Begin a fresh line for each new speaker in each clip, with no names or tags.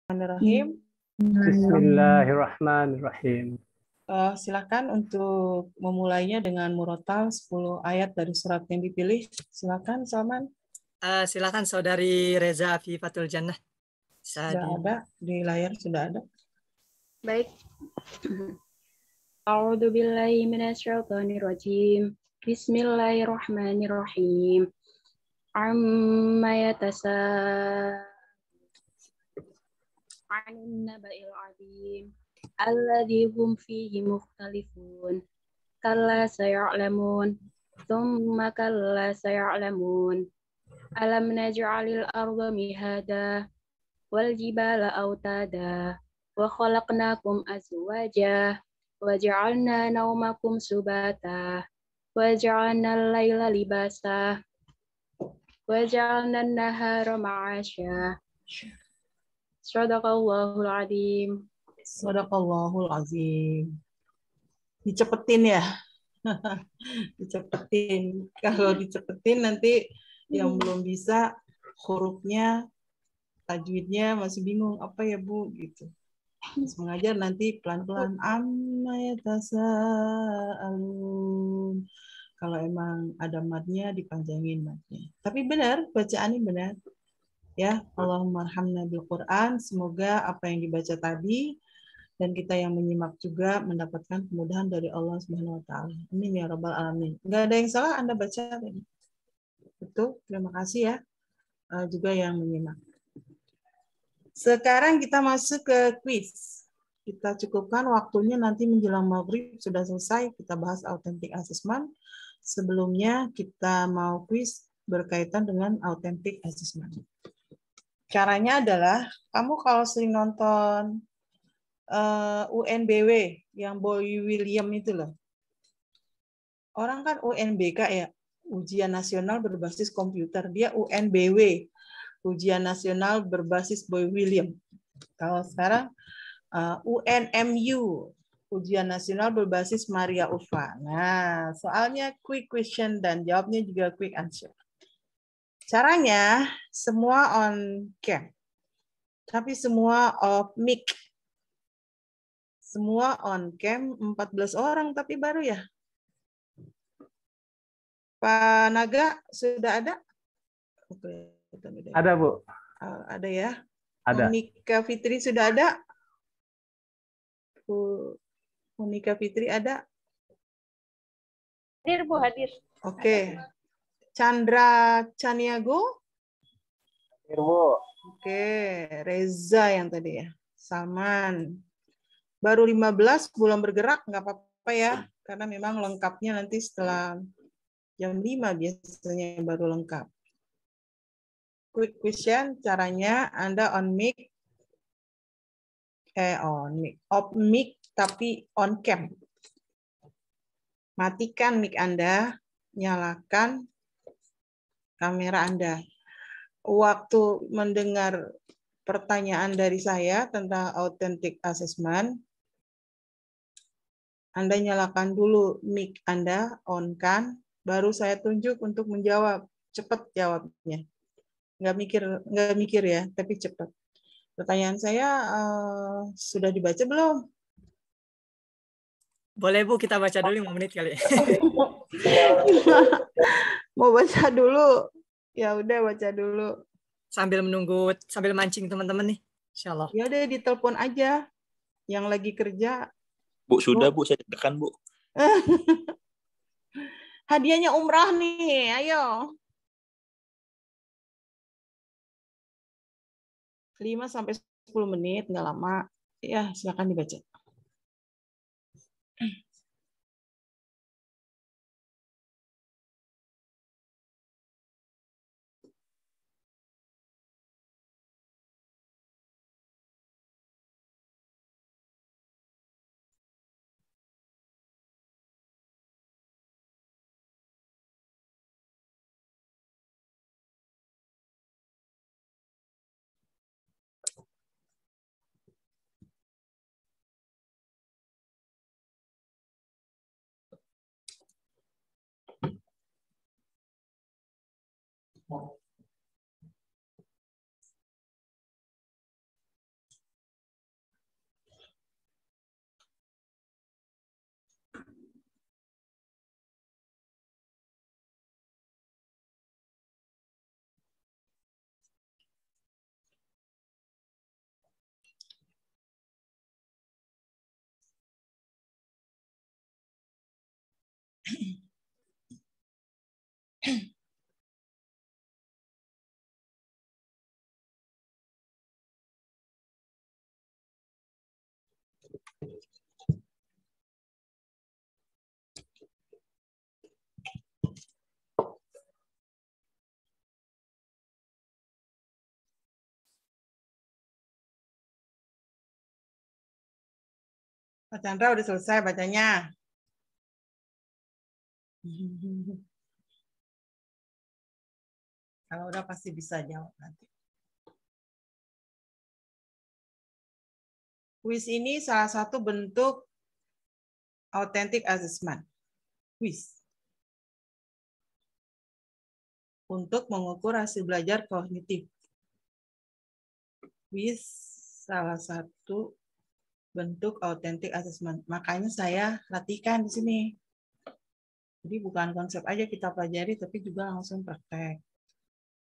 Bismillahirrahmanirrahim.
Bismillahirrahmanirrahim.
Silakan untuk memulainya dengan murotal 10 ayat dari surat yang dipilih. Silakan, Salman.
Silakan Saudari Reza Fifatul Jannah.
Sudah ada di layar, sudah ada.
Baik. A'udzu billahi minasyaitonir rajim. Bismillahirrahmanirrahim. Amma anin naba'il azim alladzi hum fihi mukhtalifun kalla saya'lamun thumma kalla saya'lamun alam naj'alil arda mihada wal jibala autada wa khalaqnakum azwaja wa ja'alna naumakum subata wa ja'alna al-laila libasa wa ja'alna an-nahara ma'asya. Shadaqallahul azim.
Shadaqallahul azim. Dicepetin ya. Dicepetin. Kalau dicepetin nanti yang belum bisa hurufnya, tajwidnya masih bingung apa ya Bu gitu. Terus mengajar nanti pelan-pelan amma yatasaalun. Kalau emang ada matnya dipanjangin matnya. Tapi benar, bacaannya benar. Ya, Allahumma arhamna bil Quran. Semoga apa yang dibaca tadi dan kita yang menyimak juga mendapatkan kemudahan dari Allah Subhanahu wa taala. Amin ya rabbal alamin. Enggak ada yang salah Anda baca tadi. Betul, terima kasih ya. Juga yang menyimak. Sekarang kita masuk ke quiz. Kita cukupkan waktunya, nanti menjelang maghrib sudah selesai. Kita bahas authentic assessment. Sebelumnya kita mau quiz berkaitan dengan authentic assessment. Caranya adalah, kamu kalau sering nonton UNBW, yang Boy William itu loh. Orang kan UNBK ya, Ujian Nasional Berbasis Komputer. Dia UNBW, Ujian Nasional Berbasis Boy William. Kalau sekarang UNMU, Ujian Nasional Berbasis Maria Ufa. Nah, soalnya quick question dan jawabnya juga quick answer. Caranya semua on cam, tapi semua off mic. Semua on cam 14 orang, tapi baru ya. Pak Naga sudah ada?
Ada Bu.
Ada ya.
Ada.
Monika Fitri sudah ada? Monika Fitri ada?
Hadir Bu, hadir.
Oke. Chandra Caniago?
Hadir Bu.
Oke, Reza yang tadi ya. Salman. Baru 15 belum bergerak, nggak apa-apa ya. Karena memang lengkapnya nanti setelah jam 5 biasanya baru lengkap. Quick question, caranya Anda on mic. Off mic tapi on cam. Matikan mic Anda, nyalakan kamera Anda. Waktu mendengar pertanyaan dari saya tentang authentic assessment, Anda nyalakan dulu mic Anda, on kan, baru saya tunjuk untuk menjawab. Cepat jawabnya. Nggak mikir ya, tapi cepat. Pertanyaan saya sudah dibaca belum?
Boleh Bu, kita baca dulu 5 menit kali.
Mau baca dulu? Ya udah baca dulu.
Sambil menunggu, sambil mancing teman-teman nih. Insyaallah.
Ya udah ditelepon aja. Yang lagi kerja.
Bu, sudah Bu, saya tekan Bu.
Hadiahnya umrah nih, ayo. 5-10 menit, nggak lama. Ya, silakan dibaca. Pak Chandra udah selesai bacanya. Kalau udah pasti bisa jawab nanti. Kuis ini salah satu bentuk authentic assessment. Kuis. Untuk mengukur hasil belajar kognitif. Kuis salah satu bentuk authentic assessment. Makanya saya latihkan di sini. Jadi bukan konsep aja kita pelajari, tapi juga langsung praktek.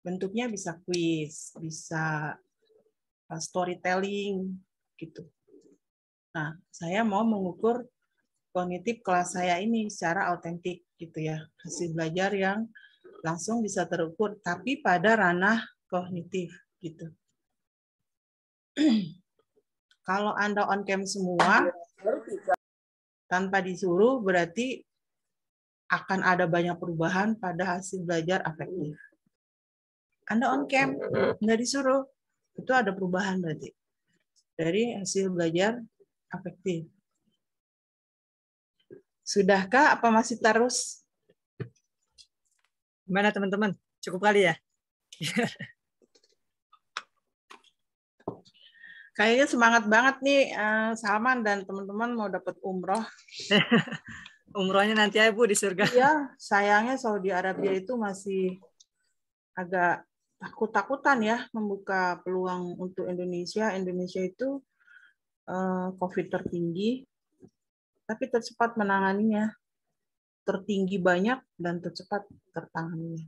Bentuknya bisa kuis, bisa storytelling, gitu. Nah, saya mau mengukur kognitif kelas saya ini secara autentik, gitu ya. Hasil belajar yang langsung bisa terukur, tapi pada ranah kognitif, gitu. Kalau Anda on cam semua, tanpa disuruh, berarti akan ada banyak perubahan pada hasil belajar afektif. Anda on cam, nggak disuruh, itu ada perubahan berarti dari hasil belajar afektif. Sudahkah apa masih terus?
Gimana teman-teman? Cukup kali ya?
Kayaknya semangat banget nih Salman dan teman-teman mau dapat umroh.
Umrohnya nanti aja Bu di surga.
Iya, sayangnya Saudi Arabia itu masih agak takut-takutan ya membuka peluang untuk Indonesia. Indonesia itu COVID tertinggi, tapi tercepat menanganinya. Tertinggi banyak dan tercepat tertanganinya.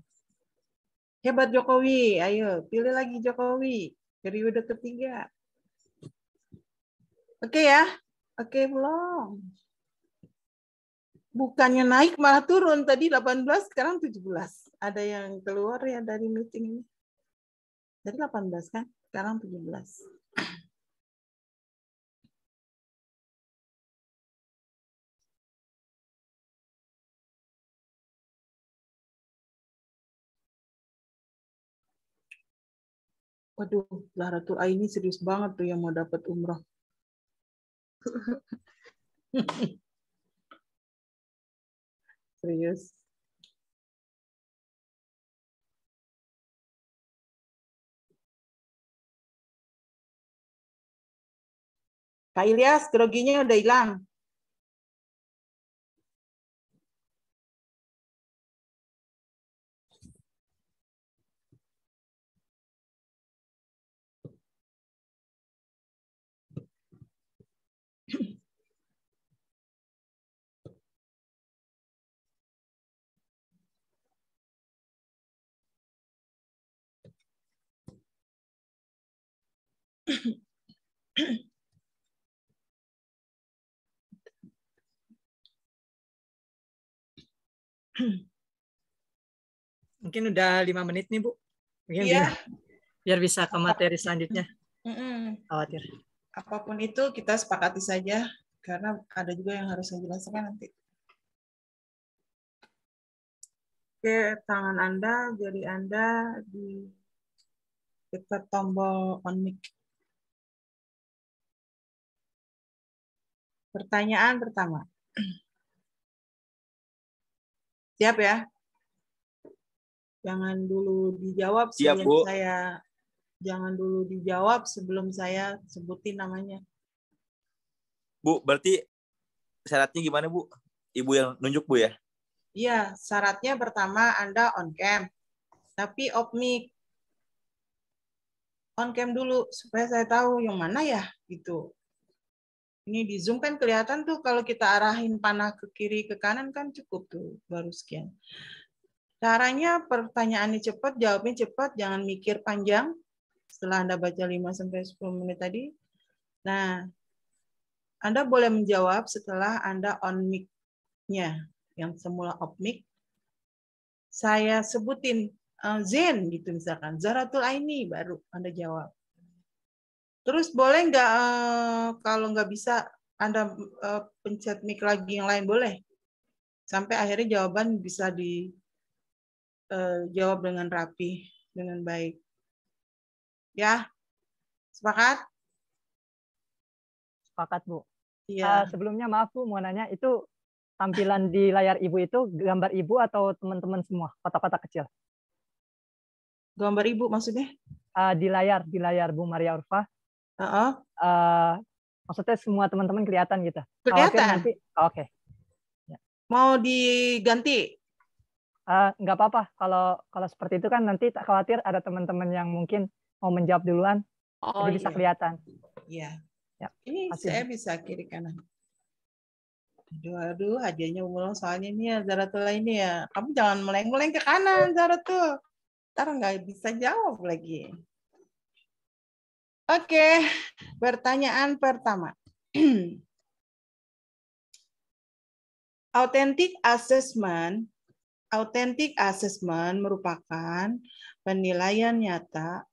Hebat Jokowi, ayo pilih lagi Jokowi. Periode ketiga. Oke ya? Oke belum? Bukannya naik malah turun. Tadi 18, sekarang 17. Ada yang keluar ya dari meeting ini. Jadi 18 kan? Sekarang 17. Waduh, Zahratul Aini serius banget tuh yang mau dapat umroh. Serius. Kak Ilyas, groginya udah hilang.
Mungkin udah 5 menit nih Bu. Mungkin
Iya.
biar bisa ke materi selanjutnya. Khawatir.
Apapun itu kita sepakati saja, karena ada juga yang harus saya jelaskan nanti. Oke, tangan Anda, jari Anda di dekat tombol on mic. Pertanyaan pertama. Siap ya? Jangan dulu dijawab
Siap, Bu.
Jangan dulu dijawab sebelum saya sebutin namanya.
Bu, berarti syaratnya gimana, Bu? Ibu yang nunjuk, Bu, ya?
Iya, syaratnya pertama Anda on cam, tapi off mic. On cam dulu supaya saya tahu yang mana ya gitu. Ini di Zoom kan kelihatan tuh kalau kita arahin panah ke kiri ke kanan kan cukup tuh baru sekian. Caranya pertanyaannya cepat, jawabnya cepat, jangan mikir panjang setelah Anda baca 5-10 menit tadi. Nah, Anda boleh menjawab setelah Anda on mic-nya. Yang semula off mic, saya sebutin Zen gitu misalkan, Zahratul Aini, baru Anda jawab. Terus boleh nggak kalau nggak bisa Anda pencet mic lagi yang lain, boleh? Sampai akhirnya jawaban bisa dijawab dengan rapi, dengan baik. Ya, sepakat?
Sepakat, Bu.
Iya.
Sebelumnya maaf Bu, mau nanya, itu tampilan di layar Ibu itu gambar Ibu atau teman-teman semua, kotak-kotak kecil?
Gambar Ibu maksudnya?
Di layar Bu Maria Urfa. Maksudnya semua teman-teman kelihatan gitu. Khawatir
Kelihatan.
nanti. Oke.
Mau diganti?
Nggak apa-apa. Kalau seperti itu kan nanti tak khawatir ada teman-teman yang mungkin mau menjawab duluan, jadi bisa kelihatan.
Iya.
Ya,
ini saya bisa kiri kanan. Aduh, hadiahnya umroh soalnya ini ya Zahratul ini ya. Kamu jangan meleng-meleng ke kanan Zahratul. Ntar nggak bisa jawab lagi. Oke, pertanyaan pertama. Authentic assessment merupakan penilaian nyata.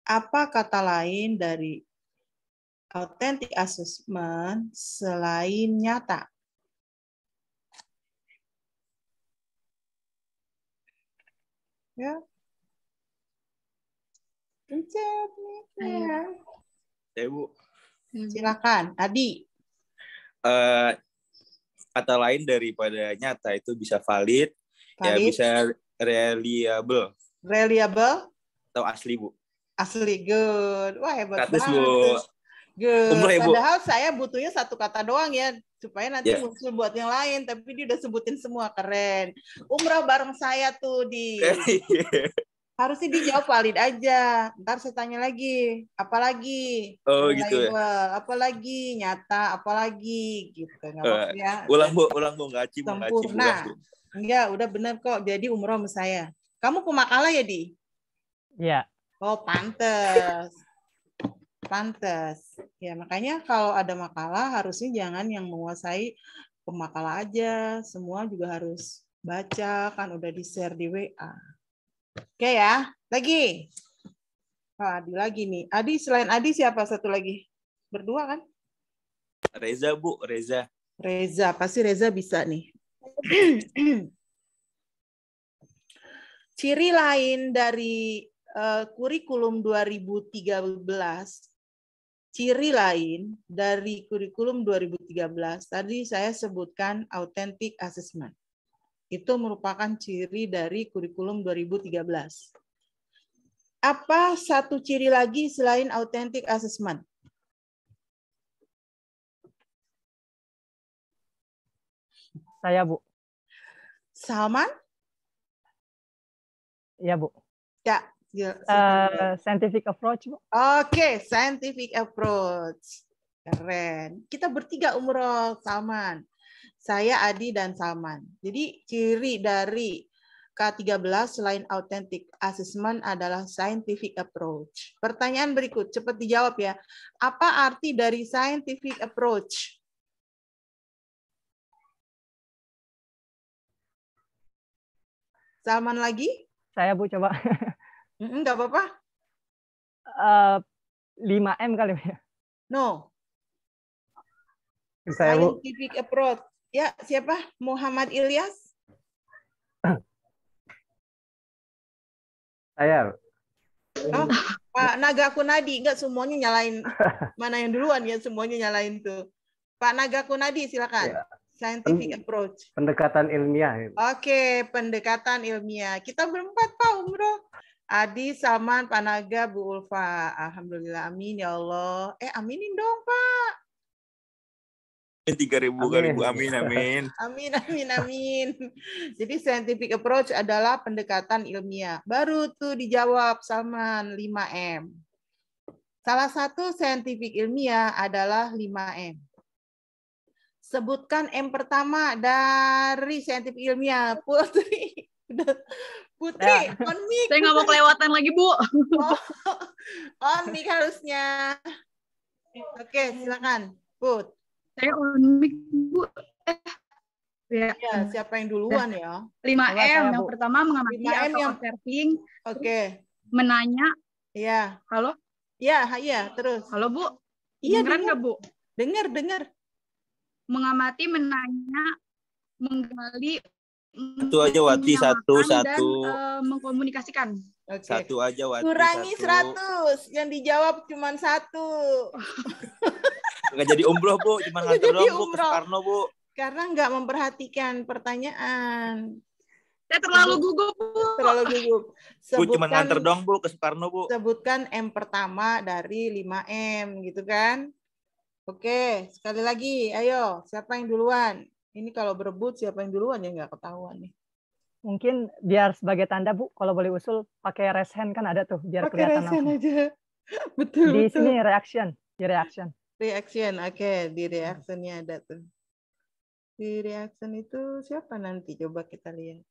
Apa kata lain dari authentic assessment selain nyata? Ya. Pencet nih.
Ya, Bu.
Silakan, Adi.
Kata lain daripada nyata itu bisa valid, ya bisa reliable.
Reliable?
Atau asli, Bu.
Asli, good. Wah, hebat
Gratis,
banget.
Bu.
Good.
Umroh, ya, Bu.
Padahal saya butuhnya satu kata doang ya, supaya nanti muncul buat yang lain. Tapi dia udah sebutin semua, keren. Umrah bareng saya tuh di. Harusnya dijawab valid aja. Ntar saya tanya lagi, apalagi?
Oh gitu ya.
Apalagi nyata, apalagi gitu. Nggak apa-apa ya.
Ulang Bu, nggak acim.
Sempurna. Enggak, udah bener kok. Jadi umroh sama saya. Kamu pemakalah ya, Di?
Iya.
Oh, pantes. Pantes. Ya, makanya kalau ada makalah harusnya jangan yang menguasai pemakalah aja. Semua juga harus baca, kan udah di-share di WA. Oke ya, lagi. Adi lagi nih. Adi, selain Adi siapa satu lagi? Berdua kan?
Reza, Bu. Reza.
Reza, pasti Reza bisa nih. Ciri lain dari kurikulum 2013, ciri lain dari kurikulum 2013, tadi saya sebutkan authentic assessment. Itu merupakan ciri dari kurikulum 2013. Apa satu ciri lagi selain authentic assessment?
Saya, Bu.
Salman?
Iya, Bu.
Ya.
Scientific approach, Bu.
Oke, scientific approach. Keren. Kita bertiga umroh, Salman. Saya, Adi, dan Salman. Jadi ciri dari K13 selain authentic assessment adalah scientific approach. Pertanyaan berikut, cepat dijawab ya. Apa arti dari scientific approach? Salman lagi?
Saya, Bu, coba.
Enggak apa-apa.
5M kali ya?
No.
Saya, Bu.
Scientific approach. Ya, siapa? Muhammad Ilyas?
Saya.
Oh, Pak Naga Kunadi. Enggak semuanya nyalain. Mana yang duluan ya, semuanya nyalain tuh. Pak Naga Kunadi, silakan. Ya. Scientific approach.
Pendekatan ilmiah.
Oke, pendekatan ilmiah. Kita berempat, Pak Umroh. Adi, Salman, Pak Naga, Bu Ulfa. Alhamdulillah, amin ya Allah. Aminin dong, Pak.
3.000 amin. Amin.
Jadi scientific approach adalah pendekatan ilmiah. Baru tuh dijawab Salman, 5M. Salah satu scientific ilmiah adalah 5M. Sebutkan M pertama dari scientific ilmiah. Putri. Putri, on mic.
Saya nggak mau kelewatan lagi, Bu.
On mic harusnya. Oke, silakan. Put.
Saya on mic, Bu.
Ya, siapa yang duluan ya?
5M.
saya,
Yang
Bu.
pertama mengamati
5M
atau
yang-
observing.
Oke.
Menanya.
Iya.
Halo?
Iya, terus.
Halo, Bu?
Iya,
Dengeran
dengar.
nggak, Bu?
Dengar.
Mengamati, menanya, menggali,
Satu aja, Wati.
menyamakan,
Satu.
dan mengkomunikasikan.
Oke.
Satu aja, Wati.
Kurangi
satu.
100. Yang dijawab cuma 1.
Nggak jadi umroh, Bu. Cuma
Nggak
nganter
jadi
doang, Bu. Ke
umroh.
Soekarno, Bu.
Karena nggak memperhatikan pertanyaan.
Saya terlalu gugup, Bu.
Terlalu gugup.
Bu, cuma nganter doang, Bu. Ke Soekarno, Bu.
Sebutkan M pertama dari 5M, gitu kan? Oke, sekali lagi. Ayo, siapa yang duluan? Ini kalau berebut, siapa yang duluan ya nggak ketahuan nih.
Mungkin biar sebagai tanda, Bu, kalau boleh usul, pakai raise hand kan ada tuh, biar
Pakai
kelihatan
reaction
langsung.
aja. Betul,
Di
betul.
sini reaction, di reaction.
Reaction, oke. Di reactionnya ada tuh. Di reaction itu siapa nanti? Coba kita lihat.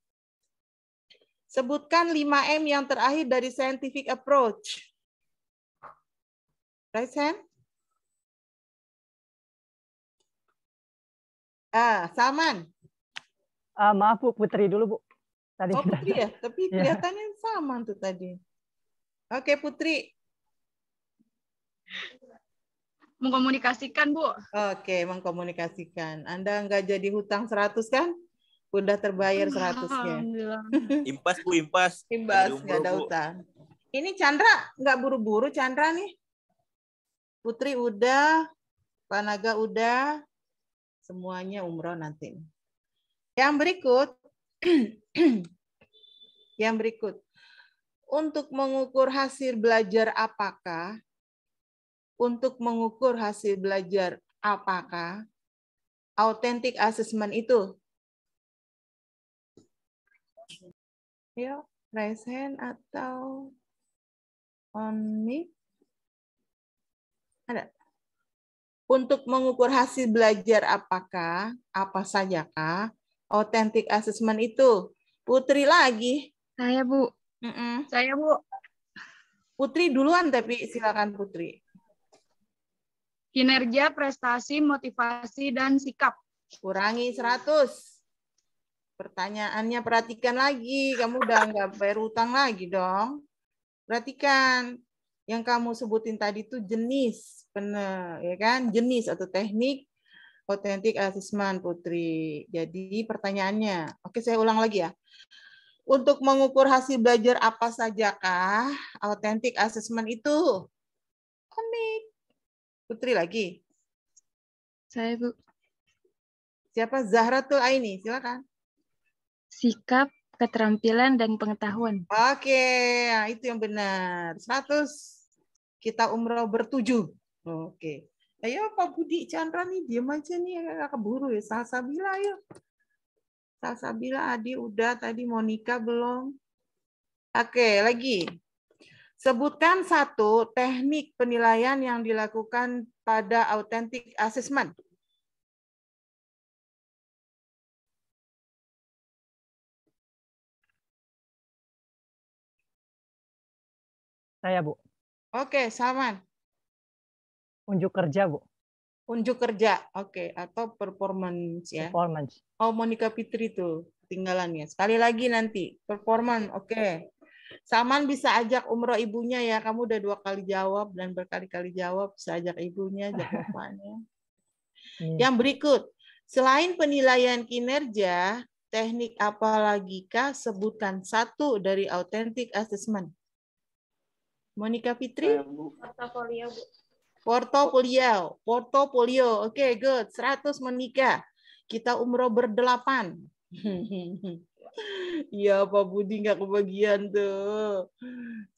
Sebutkan 5M yang terakhir dari scientific approach. Raise hand. Salman.
Maaf, Bu, Putri dulu, Bu. Tadi.
Oh, Putri ya? Tapi
Iya.
kelihatannya sama tuh tadi. Oke, Putri.
Mengkomunikasikan, Bu.
Oke, mengkomunikasikan. Anda nggak jadi hutang 100 kan? Udah terbayar 100-nya.
Alhamdulillah.
Impas, Bu. Impas.
Imbas,
Jadi
nggak ada
umroh, Bu.
hutang. Ini Chandra, nggak buru-buru Chandra nih. Putri udah, Panaga udah, semuanya umroh nanti. Yang berikut, untuk mengukur hasil belajar apakah? Untuk mengukur hasil belajar apakah? Authentic assessment itu. Yuk, raise hand atau on mic. Ada. Untuk mengukur hasil belajar apakah, apa sajakah, authentic assessment itu. Putri lagi.
Saya, Bu. Saya, Bu.
Putri duluan, tapi silakan Putri.
Kinerja, prestasi, motivasi, dan sikap.
Kurangi 100. Pertanyaannya perhatikan lagi. Kamu udah nggak bayar utang lagi dong. Perhatikan. Yang kamu sebutin tadi itu jenis. Benar, ya kan? Jenis atau teknik authentic assessment, Putri. Jadi pertanyaannya. Oke, saya ulang lagi ya. Untuk mengukur hasil belajar apa sajakah authentic assessment itu? Unik. Putri lagi.
Saya, Bu.
Siapa? Zahratul Aini, silakan.
Sikap, keterampilan, dan pengetahuan.
Oke, nah itu yang benar. 100. Kita umroh bertujuh. Oke. Ayo Pak Budi Chandra nih, diam aja nih, agak keburu ya. Salsabila ayo. Salsabila, Adi udah, tadi Monica belum. Oke, lagi. Sebutkan satu teknik penilaian yang dilakukan pada authentic assessment.
Saya, Bu.
Oke, Salman.
Unjuk kerja, Bu.
Unjuk kerja. Oke, atau performance ya.
Performance.
Oh, Monica Fitri tuh ketinggalannya. Sekali lagi nanti. Performance. Oke. Salman bisa ajak umroh ibunya ya. Kamu udah 2 kali jawab dan berkali-kali jawab. Bisa ajak ibunya, ajak bapaknya. Yang berikut. Selain penilaian kinerja, teknik apa lagi kah? Sebutkan satu dari authentic assessment. Monica Fitri?
Portofolio, Bu.
Portofolio. Oke, good. 100 Monica. Kita umroh ber-8. Iya, Pak Budi nggak kebagian tuh.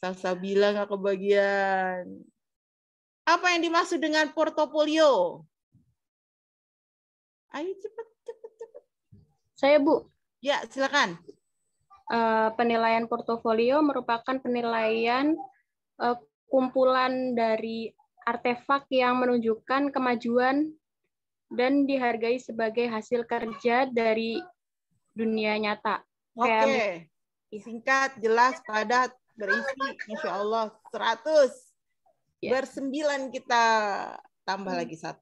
Salsabila nggak kebagian. Apa yang dimaksud dengan portofolio? Ayo cepat.
Saya, Bu.
Ya, silakan.
Penilaian portofolio merupakan penilaian kumpulan dari artefak yang menunjukkan kemajuan dan dihargai sebagai hasil kerja dari dunia nyata.
Oke. Singkat, jelas, padat, berisi. Masya Allah, 100.
Ya.
Ber-9 kita tambah lagi 1.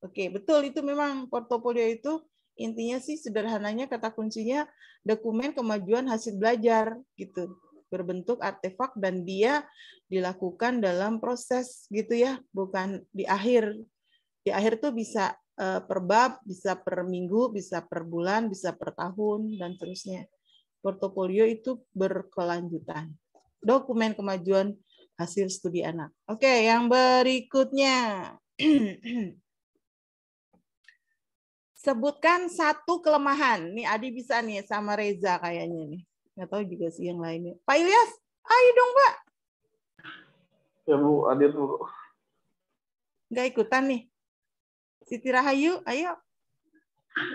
Oke, betul itu memang portofolio itu intinya sih sederhananya kata kuncinya dokumen kemajuan hasil belajar gitu. Berbentuk artefak dan dia dilakukan dalam proses gitu ya, bukan di akhir. Di akhir tuh bisa per bab, bisa per minggu, bisa per bulan, bisa per tahun, dan seterusnya. Portofolio itu berkelanjutan. Dokumen kemajuan hasil studi anak. Oke, yang berikutnya. Sebutkan satu kelemahan. Nih Adi bisa nih sama Reza kayaknya nih. Nggak tahu juga sih yang lainnya. Pak Ilyas, ayo dong Pak.
Ya Bu, hadir Bu.
Nggak ikutan nih. Siti Rahayu, ayo.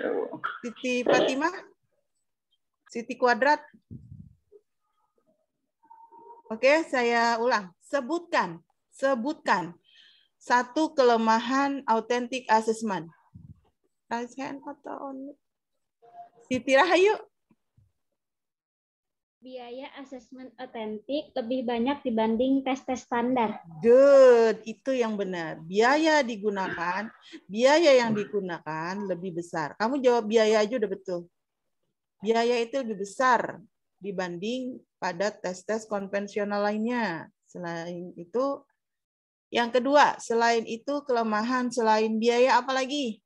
Ya, Bu.
Siti Fatimah. Siti Kuadrat. Oke, saya ulang. Sebutkan satu kelemahan authentic assessment. Siti Rahayu.
Biaya asesmen otentik lebih banyak dibanding tes-tes standar.
Good, itu yang benar. Biaya yang digunakan lebih besar. Kamu jawab biaya aja udah betul. Biaya itu lebih besar dibanding pada tes-tes konvensional lainnya. Selain itu, yang kedua, selain itu kelemahan selain biaya apa lagi?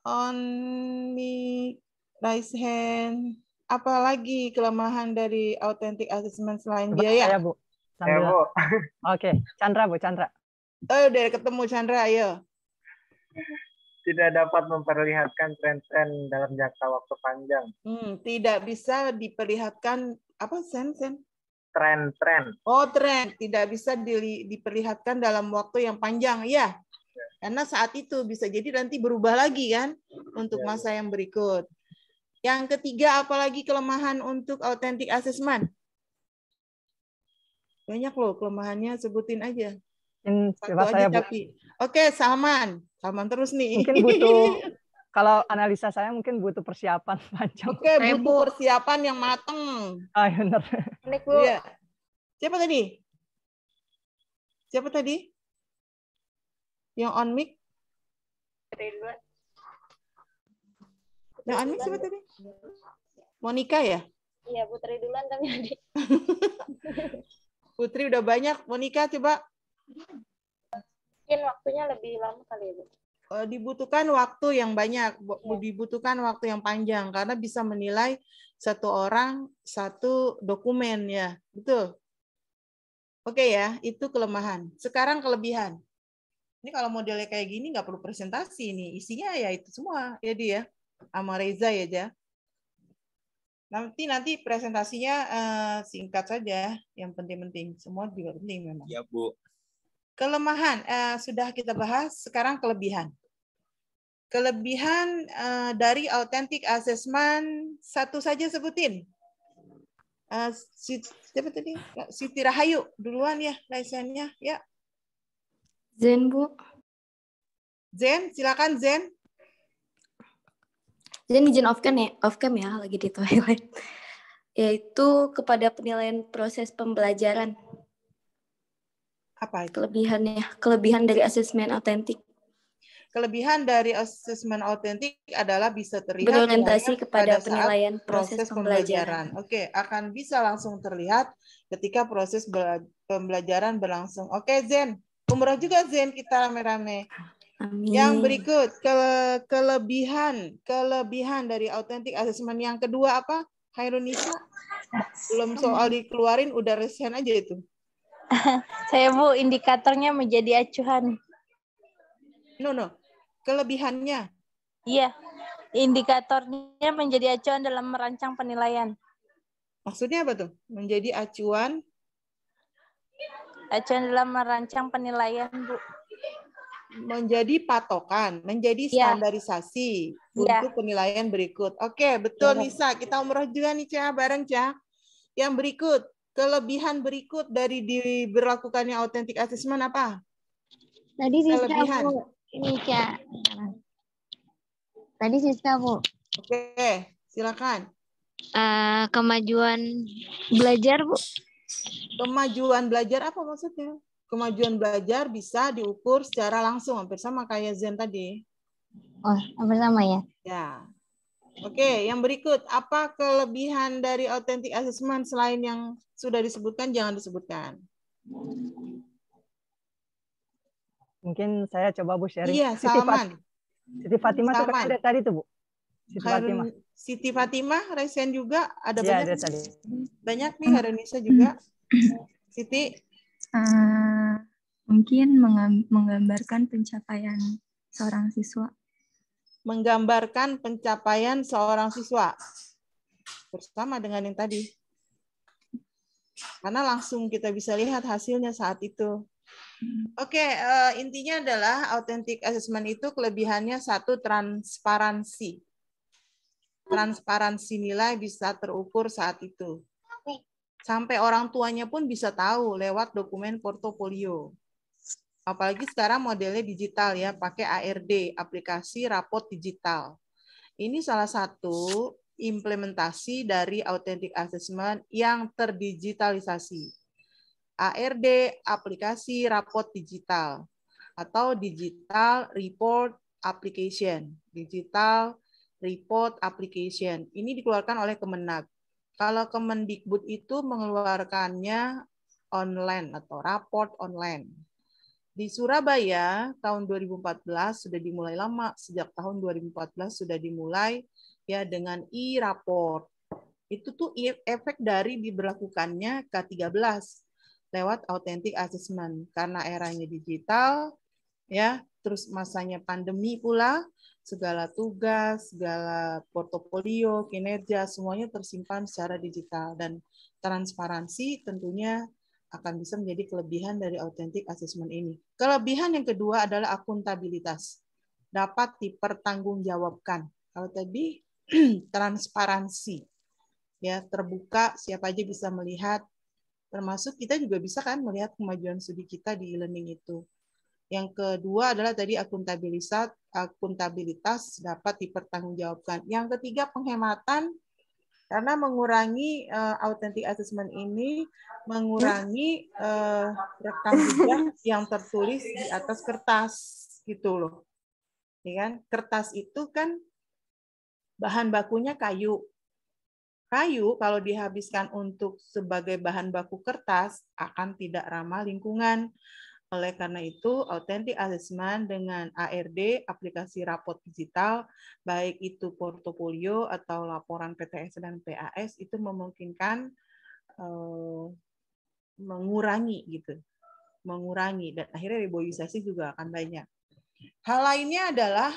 Only raise hand. Apalagi kelemahan dari authentic assessment selain biaya?
Saya, Bu. Sambil...
Ya, Bu.
Oke, Chandra, Bu, Chandra.
Oh, udah ketemu Chandra, ayo.
Tidak dapat memperlihatkan tren-tren dalam jangka waktu panjang.
Tidak bisa diperlihatkan, apa, sen?
Tren-tren.
Oh, tren. Tidak bisa diperlihatkan dalam waktu yang panjang, ya. Karena saat itu bisa jadi nanti berubah lagi kan untuk masa yang berikut. Yang ketiga, apalagi kelemahan untuk authentic assessment? Banyak loh kelemahannya, sebutin aja. Satu aja tapi. Oke, Salman. Salman terus nih.
Mungkin butuh, kalau analisa saya mungkin butuh persiapan panjang.
Oke, butuh persiapan yang matang.
Ah, benar.
Iya. Siapa tadi? Yang on mic? Yang on mic siapa tadi? Monica ya?
Iya, Putri duluan kami adik.
Putri udah banyak. Monica coba.
Mungkin waktunya lebih lama kali ya, Bu.
Dibutuhkan waktu yang banyak, dibutuhkan waktu yang panjang karena bisa menilai satu orang satu dokumen ya, betul. Oke ya, itu kelemahan. Sekarang kelebihan. Ini kalau modelnya kayak gini nggak perlu presentasi nih, isinya ya itu semua ya dia, sama Reza ya Ja. Nanti presentasinya singkat saja, yang penting-penting. Semua juga penting memang.
Ya Bu.
Kelemahan sudah kita bahas, sekarang kelebihan. Kelebihan dari authentic assessment satu saja sebutin. Siapa tadi? Siti Rahayu duluan ya, lisennya ya.
Zen, Bu.
Zen, silakan Zen.
Zen izin off cam ya, lagi di toilet. Yaitu kepada penilaian proses pembelajaran.
Apa itu?
Kelebihan dari asesmen autentik.
Kelebihan dari asesmen autentik adalah bisa terlihat
berorientasi kepada penilaian proses pembelajaran.
Oke, akan bisa langsung terlihat ketika proses pembelajaran berlangsung. Oke, Zen. Umrah juga Zen kita rame-rame.
Amin.
Yang berikut, kelebihan dari authentic assessment yang kedua apa? Hairunisa? Belum soal dikeluarin, udah resen aja itu.
Saya Bu, indikatornya menjadi acuan.
No. Kelebihannya?
Iya, indikatornya menjadi acuan dalam merancang penilaian.
Maksudnya apa tuh? Menjadi acuan?
Acuan dalam merancang penilaian, Bu.
Menjadi patokan, menjadi standarisasi untuk penilaian berikut. Oke, betul Nisa. Kita umroh juga nih, Cah, bareng, Cah. Yang berikut, kelebihan berikut dari diberlakukannya authentic assessment apa?
Tadi Siska, Bu. Ini, Cah. Tadi Siska, Bu.
Oke, silakan.
Kemajuan belajar, Bu.
Kemajuan belajar apa maksudnya? Kemajuan belajar bisa diukur secara langsung, hampir sama kayak Zen tadi.
Oh, bersama ya.
Ya. Oke, yang berikut, apa kelebihan dari authentic assessment selain yang sudah disebutkan, jangan disebutkan.
Mungkin saya coba Bu sharing.
Iya, Salman.
Siti Fatimah tuh kan ada tadi tuh Bu.
Siti Fatimah, Resen juga ada
ya,
banyak.
Ada tadi.
Banyak nih, Harenisa juga. Siti.
Mungkin menggambarkan pencapaian seorang siswa.
Menggambarkan pencapaian seorang siswa. Bersama dengan yang tadi. Karena langsung kita bisa lihat hasilnya saat itu. Oke, intinya adalah authentic assessment itu kelebihannya satu, transparansi. Transparansi nilai bisa terukur saat itu. Sampai orang tuanya pun bisa tahu lewat dokumen portofolio. Apalagi sekarang modelnya digital ya, pakai ARD, aplikasi rapot digital. Ini salah satu implementasi dari authentic assessment yang terdigitalisasi. ARD, aplikasi rapot digital, atau digital report application. Digital report application. Ini dikeluarkan oleh Kemenag. Kalau Kemendikbud itu mengeluarkannya online atau raport online. Di Surabaya tahun 2014 sudah dimulai lama, sejak tahun 2014 sudah dimulai ya dengan e-raport. Itu tuh efek dari diberlakukannya K13 lewat authentic assessment karena eranya digital ya, terus masanya pandemi pula, segala tugas, segala portofolio, kinerja semuanya tersimpan secara digital dan transparansi tentunya akan bisa menjadi kelebihan dari authentic assessment ini. Kelebihan yang kedua adalah akuntabilitas. Dapat dipertanggungjawabkan. Kalau tadi transparansi. Ya, terbuka, siapa aja bisa melihat. Termasuk kita juga bisa kan melihat kemajuan studi kita di e-learning itu. Yang kedua adalah tadi akuntabilitas dapat dipertanggungjawabkan. Yang ketiga penghematan. Karena mengurangi authentic assessment ini mengurangi rekam jejak yang tertulis di atas kertas gitu loh. Ya kan? Kertas itu kan bahan bakunya kayu. Kayu kalau dihabiskan untuk sebagai bahan baku kertas akan tidak ramah lingkungan. Oleh karena itu, authentic assessment dengan ARD, aplikasi rapot digital, baik itu portofolio atau laporan PTS dan PAS, itu memungkinkan mengurangi gitu, mengurangi dan akhirnya reboisasi juga akan banyak. Hal lainnya adalah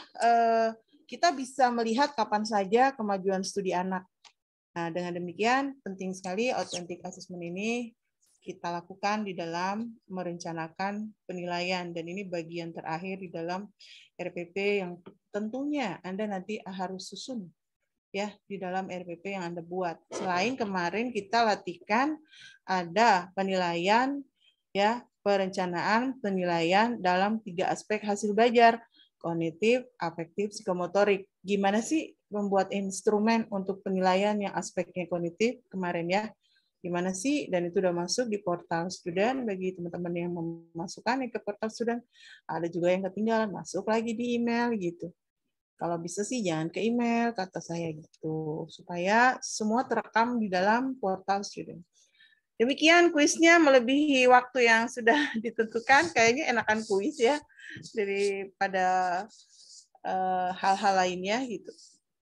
kita bisa melihat kapan saja kemajuan studi anak. Nah, dengan demikian penting sekali authentic assessment ini kita lakukan di dalam merencanakan penilaian dan ini bagian terakhir di dalam RPP yang tentunya Anda nanti harus susun ya di dalam RPP yang Anda buat. Selain kemarin kita latihkan ada penilaian ya, perencanaan penilaian dalam 3 aspek hasil belajar, kognitif, afektif, psikomotorik. Gimana sih membuat instrumen untuk penilaian yang aspeknya kognitif kemarin ya? Gimana sih? Dan itu udah masuk di portal student bagi teman-teman yang memasukkan ke portal student. Ada juga yang ketinggalan, masuk lagi di email gitu. Kalau bisa sih jangan ke email, kata saya gitu. Supaya semua terekam di dalam portal student. Demikian kuisnya melebihi waktu yang sudah ditentukan. Kayaknya enakan kuis ya daripada hal-hal lainnya gitu.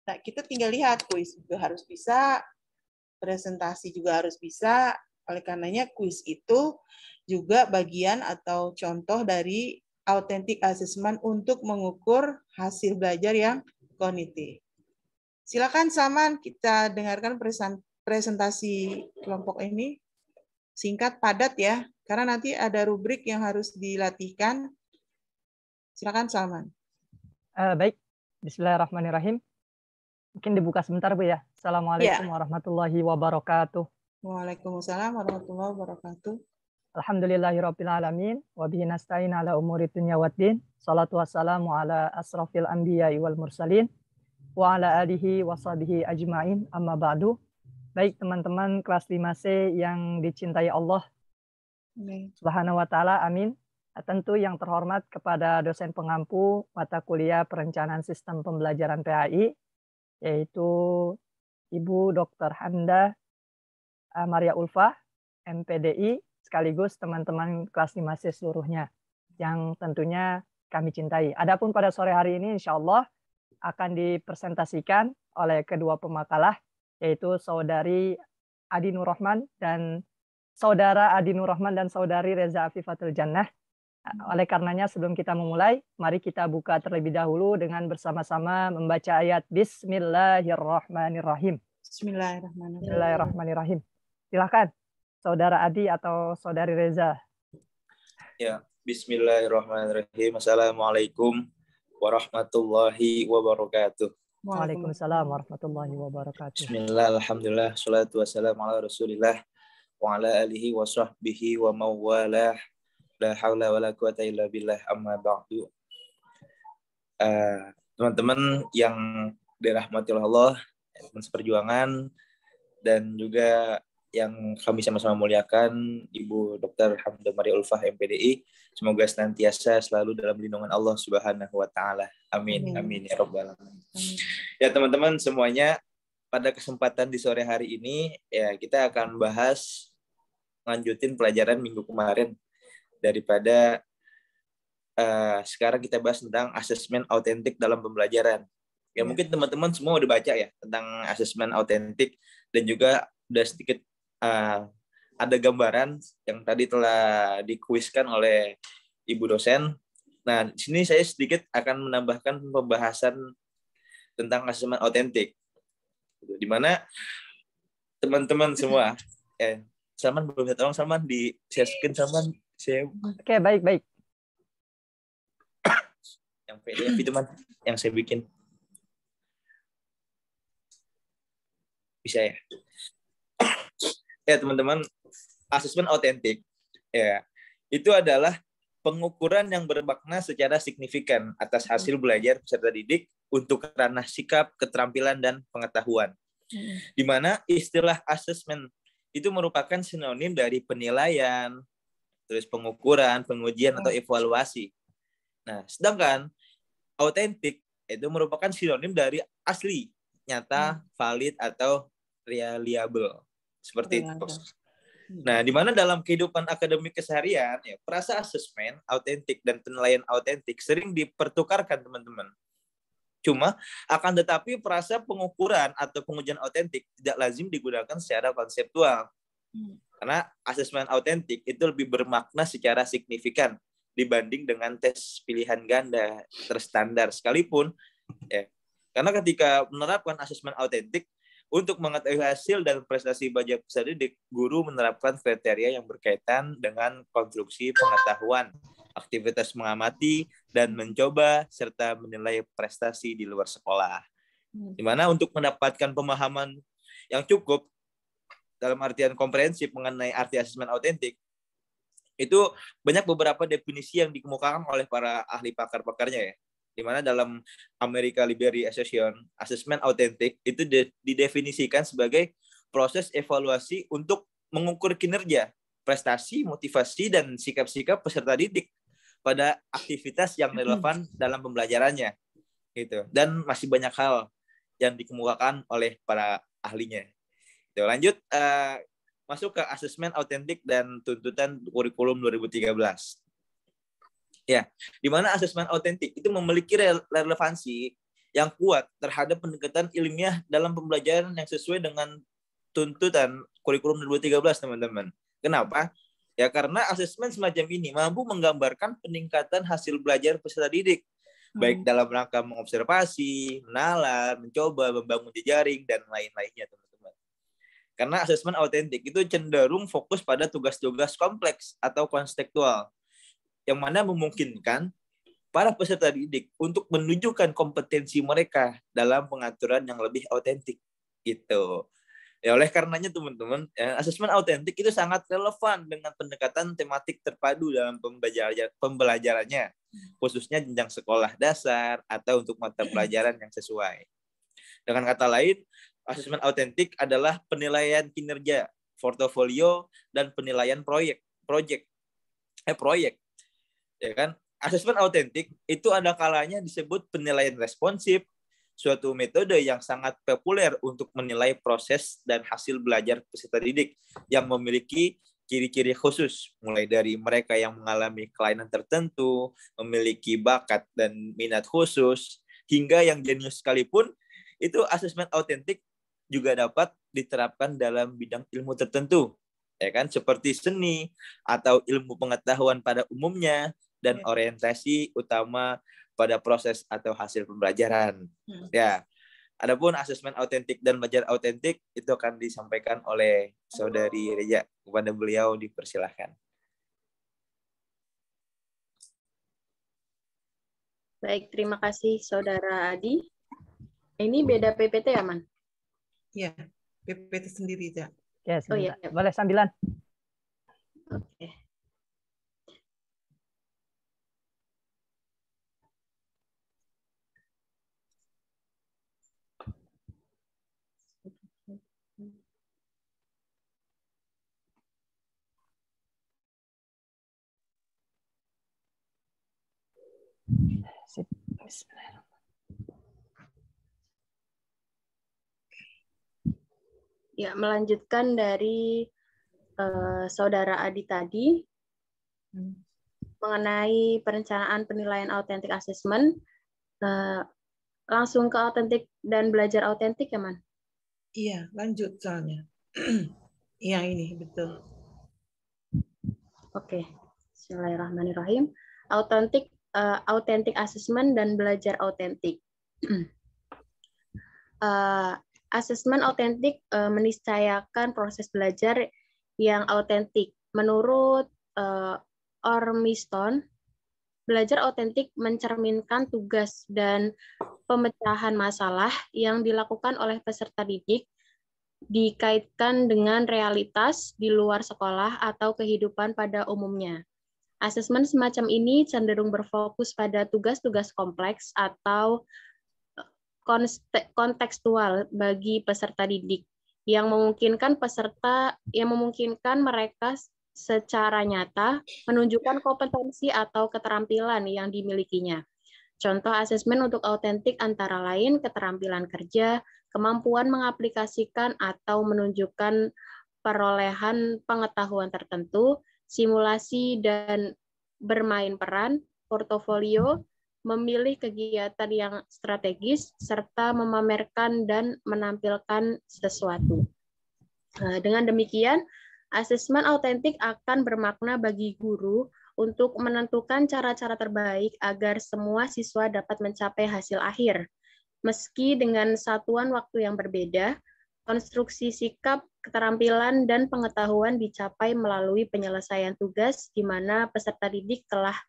Nah, kita tinggal lihat kuis juga harus bisa, presentasi juga harus bisa. Oleh karenanya kuis itu juga bagian atau contoh dari authentic assessment untuk mengukur hasil belajar yang kognitif. Silakan Saman, kita dengarkan presentasi kelompok ini. Singkat, padat ya, karena nanti ada rubrik yang harus dilatihkan. Silakan Salman.
Baik, bismillahirrahmanirrahim. Mungkin dibuka sebentar Bu ya. Assalamualaikum warahmatullahi wabarakatuh.
Waalaikumsalam warahmatullahi wabarakatuh.
Alhamdulillahirabbil alamin wa bihi nasta'in ala umuri dunya waddin. Shalatu wassalamu ala asrofil anbiya'i wal mursalin wa ala alihi wa sahbihi ajma'in amma ba'du. Baik teman-teman kelas 5C yang dicintai Allah Subhanahu wa taala, amin. Tentu yang terhormat kepada dosen pengampu mata kuliah Perencanaan Sistem Pembelajaran PAI, yaitu Ibu Dr. Handa Maria Ulfa, MPDI, sekaligus teman-teman kelas 5C seluruhnya, yang tentunya kami cintai. Adapun pada sore hari ini, insya Allah akan dipresentasikan oleh kedua pemakalah, yaitu Saudari Adi Nur Rahman dan Saudara Adi Nur Rahman dan Saudari Reza Afifatul Jannah. Oleh karenanya sebelum kita memulai, mari kita buka terlebih dahulu dengan bersama-sama membaca ayat Bismillahirrahmanirrahim. Bismillahirrahmanirrahim. Silakan, Saudara Adi atau Saudari Reza.
Ya, Bismillahirrahmanirrahim. Assalamualaikum warahmatullahi wabarakatuh.
Waalaikumsalam warahmatullahi wabarakatuh.
Bismillah, alhamdulillah, salatu wassalamu ala rasulillah wa ala alihi wa sahbihi wa mawalah. La haula wa la quwata illa billah, amma ba'du. Teman-teman yang dirahmati Allah, teman seperjuangan, dan juga yang kami sama-sama muliakan, Ibu Dr. Hamda Maria Ulfah, MPDI, semoga senantiasa selalu dalam lindungan Allah Subhanahu wa Ta'ala. Amin. Amin ya Rabbal alamin. Ya teman-teman semuanya, pada kesempatan di sore hari ini ya kita akan bahas lanjutin pelajaran minggu kemarin. Daripada sekarang kita bahas tentang asesmen autentik dalam pembelajaran. Ya mungkin teman-teman semua udah baca ya tentang asesmen autentik, dan juga udah sedikit ada gambaran yang tadi telah dikuiskan oleh Ibu dosen. Nah, di sini saya sedikit akan menambahkan pembahasan tentang asesmen autentik, di mana teman-teman semua, Salman belum bisa tolong Salman di share screen Salman.
Oke, baik.
Yang PDF itu man, yang saya bikin. Bisa ya? Ya teman-teman, asesmen autentik ya itu adalah pengukuran yang bermakna secara signifikan atas hasil belajar peserta didik untuk ranah sikap, keterampilan, dan pengetahuan. Di mana istilah asesmen itu merupakan sinonim dari penilaian, terus pengukuran, pengujian, atau evaluasi. Nah, sedangkan autentik itu merupakan sinonim dari asli, nyata, valid, atau reliable. Seperti itu. Nah, di mana dalam kehidupan akademik keseharian, ya, frasa asesmen autentik dan penilaian autentik sering dipertukarkan, teman-teman. Cuma, akan tetapi frasa pengukuran atau pengujian autentik tidak lazim digunakan secara konseptual. Karena asesmen autentik itu lebih bermakna secara signifikan dibanding dengan tes pilihan ganda terstandar sekalipun. Ya. Karena ketika menerapkan asesmen autentik, untuk mengetahui hasil dan prestasi belajar peserta didik, guru menerapkan kriteria yang berkaitan dengan konstruksi pengetahuan, aktivitas mengamati, dan mencoba serta menilai prestasi di luar sekolah. Di mana untuk mendapatkan pemahaman yang cukup dalam artian komprehensif mengenai arti asesmen autentik, itu banyak beberapa definisi yang dikemukakan oleh para ahli pakar-pakarnya ya. Di mana dalam American Library Association, asesmen autentik itu didefinisikan sebagai proses evaluasi untuk mengukur kinerja, prestasi, motivasi, dan sikap-sikap peserta didik pada aktivitas yang relevan dalam pembelajarannya. Gitu. Dan masih banyak hal yang dikemukakan oleh para ahlinya. Lanjut, masuk ke asesmen autentik dan tuntutan kurikulum 2013. Ya, di mana asesmen autentik itu memiliki relevansi yang kuat terhadap pendekatan ilmiah dalam pembelajaran yang sesuai dengan tuntutan kurikulum 2013, teman-teman. Kenapa? Ya karena asesmen semacam ini mampu menggambarkan peningkatan hasil belajar peserta didik, baik dalam rangka mengobservasi, menalar, mencoba, membangun jejaring, dan lain-lainnya, teman-teman. Karena asesmen autentik itu cenderung fokus pada tugas-tugas kompleks atau konstekstual, yang mana memungkinkan para peserta didik untuk menunjukkan kompetensi mereka dalam pengaturan yang lebih autentik. Gitu. Ya, oleh karenanya teman-teman, asesmen autentik itu sangat relevan dengan pendekatan tematik terpadu dalam pembelajarannya, khususnya jenjang sekolah dasar atau untuk mata pelajaran yang sesuai. Dengan kata lain, asesmen autentik adalah penilaian kinerja, portofolio, dan penilaian proyek. ya kan? Asesmen autentik itu ada kalanya disebut penilaian responsif, suatu metode yang sangat populer untuk menilai proses dan hasil belajar peserta didik yang memiliki ciri-ciri khusus, mulai dari mereka yang mengalami kelainan tertentu, memiliki bakat dan minat khusus, hingga yang jenius sekalipun, itu asesmen autentik juga dapat diterapkan dalam bidang ilmu tertentu, ya kan, seperti seni atau ilmu pengetahuan pada umumnya dan orientasi utama pada proses atau hasil pembelajaran. Ya, adapun asesmen autentik dan belajar autentik itu akan disampaikan oleh Saudari Reja. Kepada beliau dipersilahkan.
Baik, terima kasih Saudara Adi. Ini beda PPT ya, Man?
Iya, PPT sendiri, ya.
Ya,
oh iya.
Boleh sambilan.
Oke. Ya, melanjutkan dari Saudara Adi tadi mengenai perencanaan penilaian authentic assessment, langsung ke autentik dan belajar autentik ya, Man?
Iya, lanjut soalnya. Iya, ini betul.
Oke, Bismillahirrahmanirrahim. Authentic assessment dan belajar autentik. Asesmen autentik meniscayakan proses belajar yang autentik. Menurut Ormiston, belajar autentik mencerminkan tugas dan pemecahan masalah yang dilakukan oleh peserta didik dikaitkan dengan realitas di luar sekolah atau kehidupan pada umumnya. Asesmen semacam ini cenderung berfokus pada tugas-tugas kompleks atau kontekstual bagi peserta didik yang memungkinkan mereka secara nyata menunjukkan kompetensi atau keterampilan yang dimilikinya. Contoh asesmen untuk autentik antara lain keterampilan kerja, kemampuan mengaplikasikan atau menunjukkan perolehan pengetahuan tertentu, simulasi dan bermain peran, portofolio, memilih kegiatan yang strategis, serta memamerkan dan menampilkan sesuatu. Dengan demikian, asesmen autentik akan bermakna bagi guru untuk menentukan cara-cara terbaik agar semua siswa dapat mencapai hasil akhir. Meski dengan satuan waktu yang berbeda, konstruksi sikap, keterampilan, dan pengetahuan dicapai melalui penyelesaian tugas di mana peserta didik telah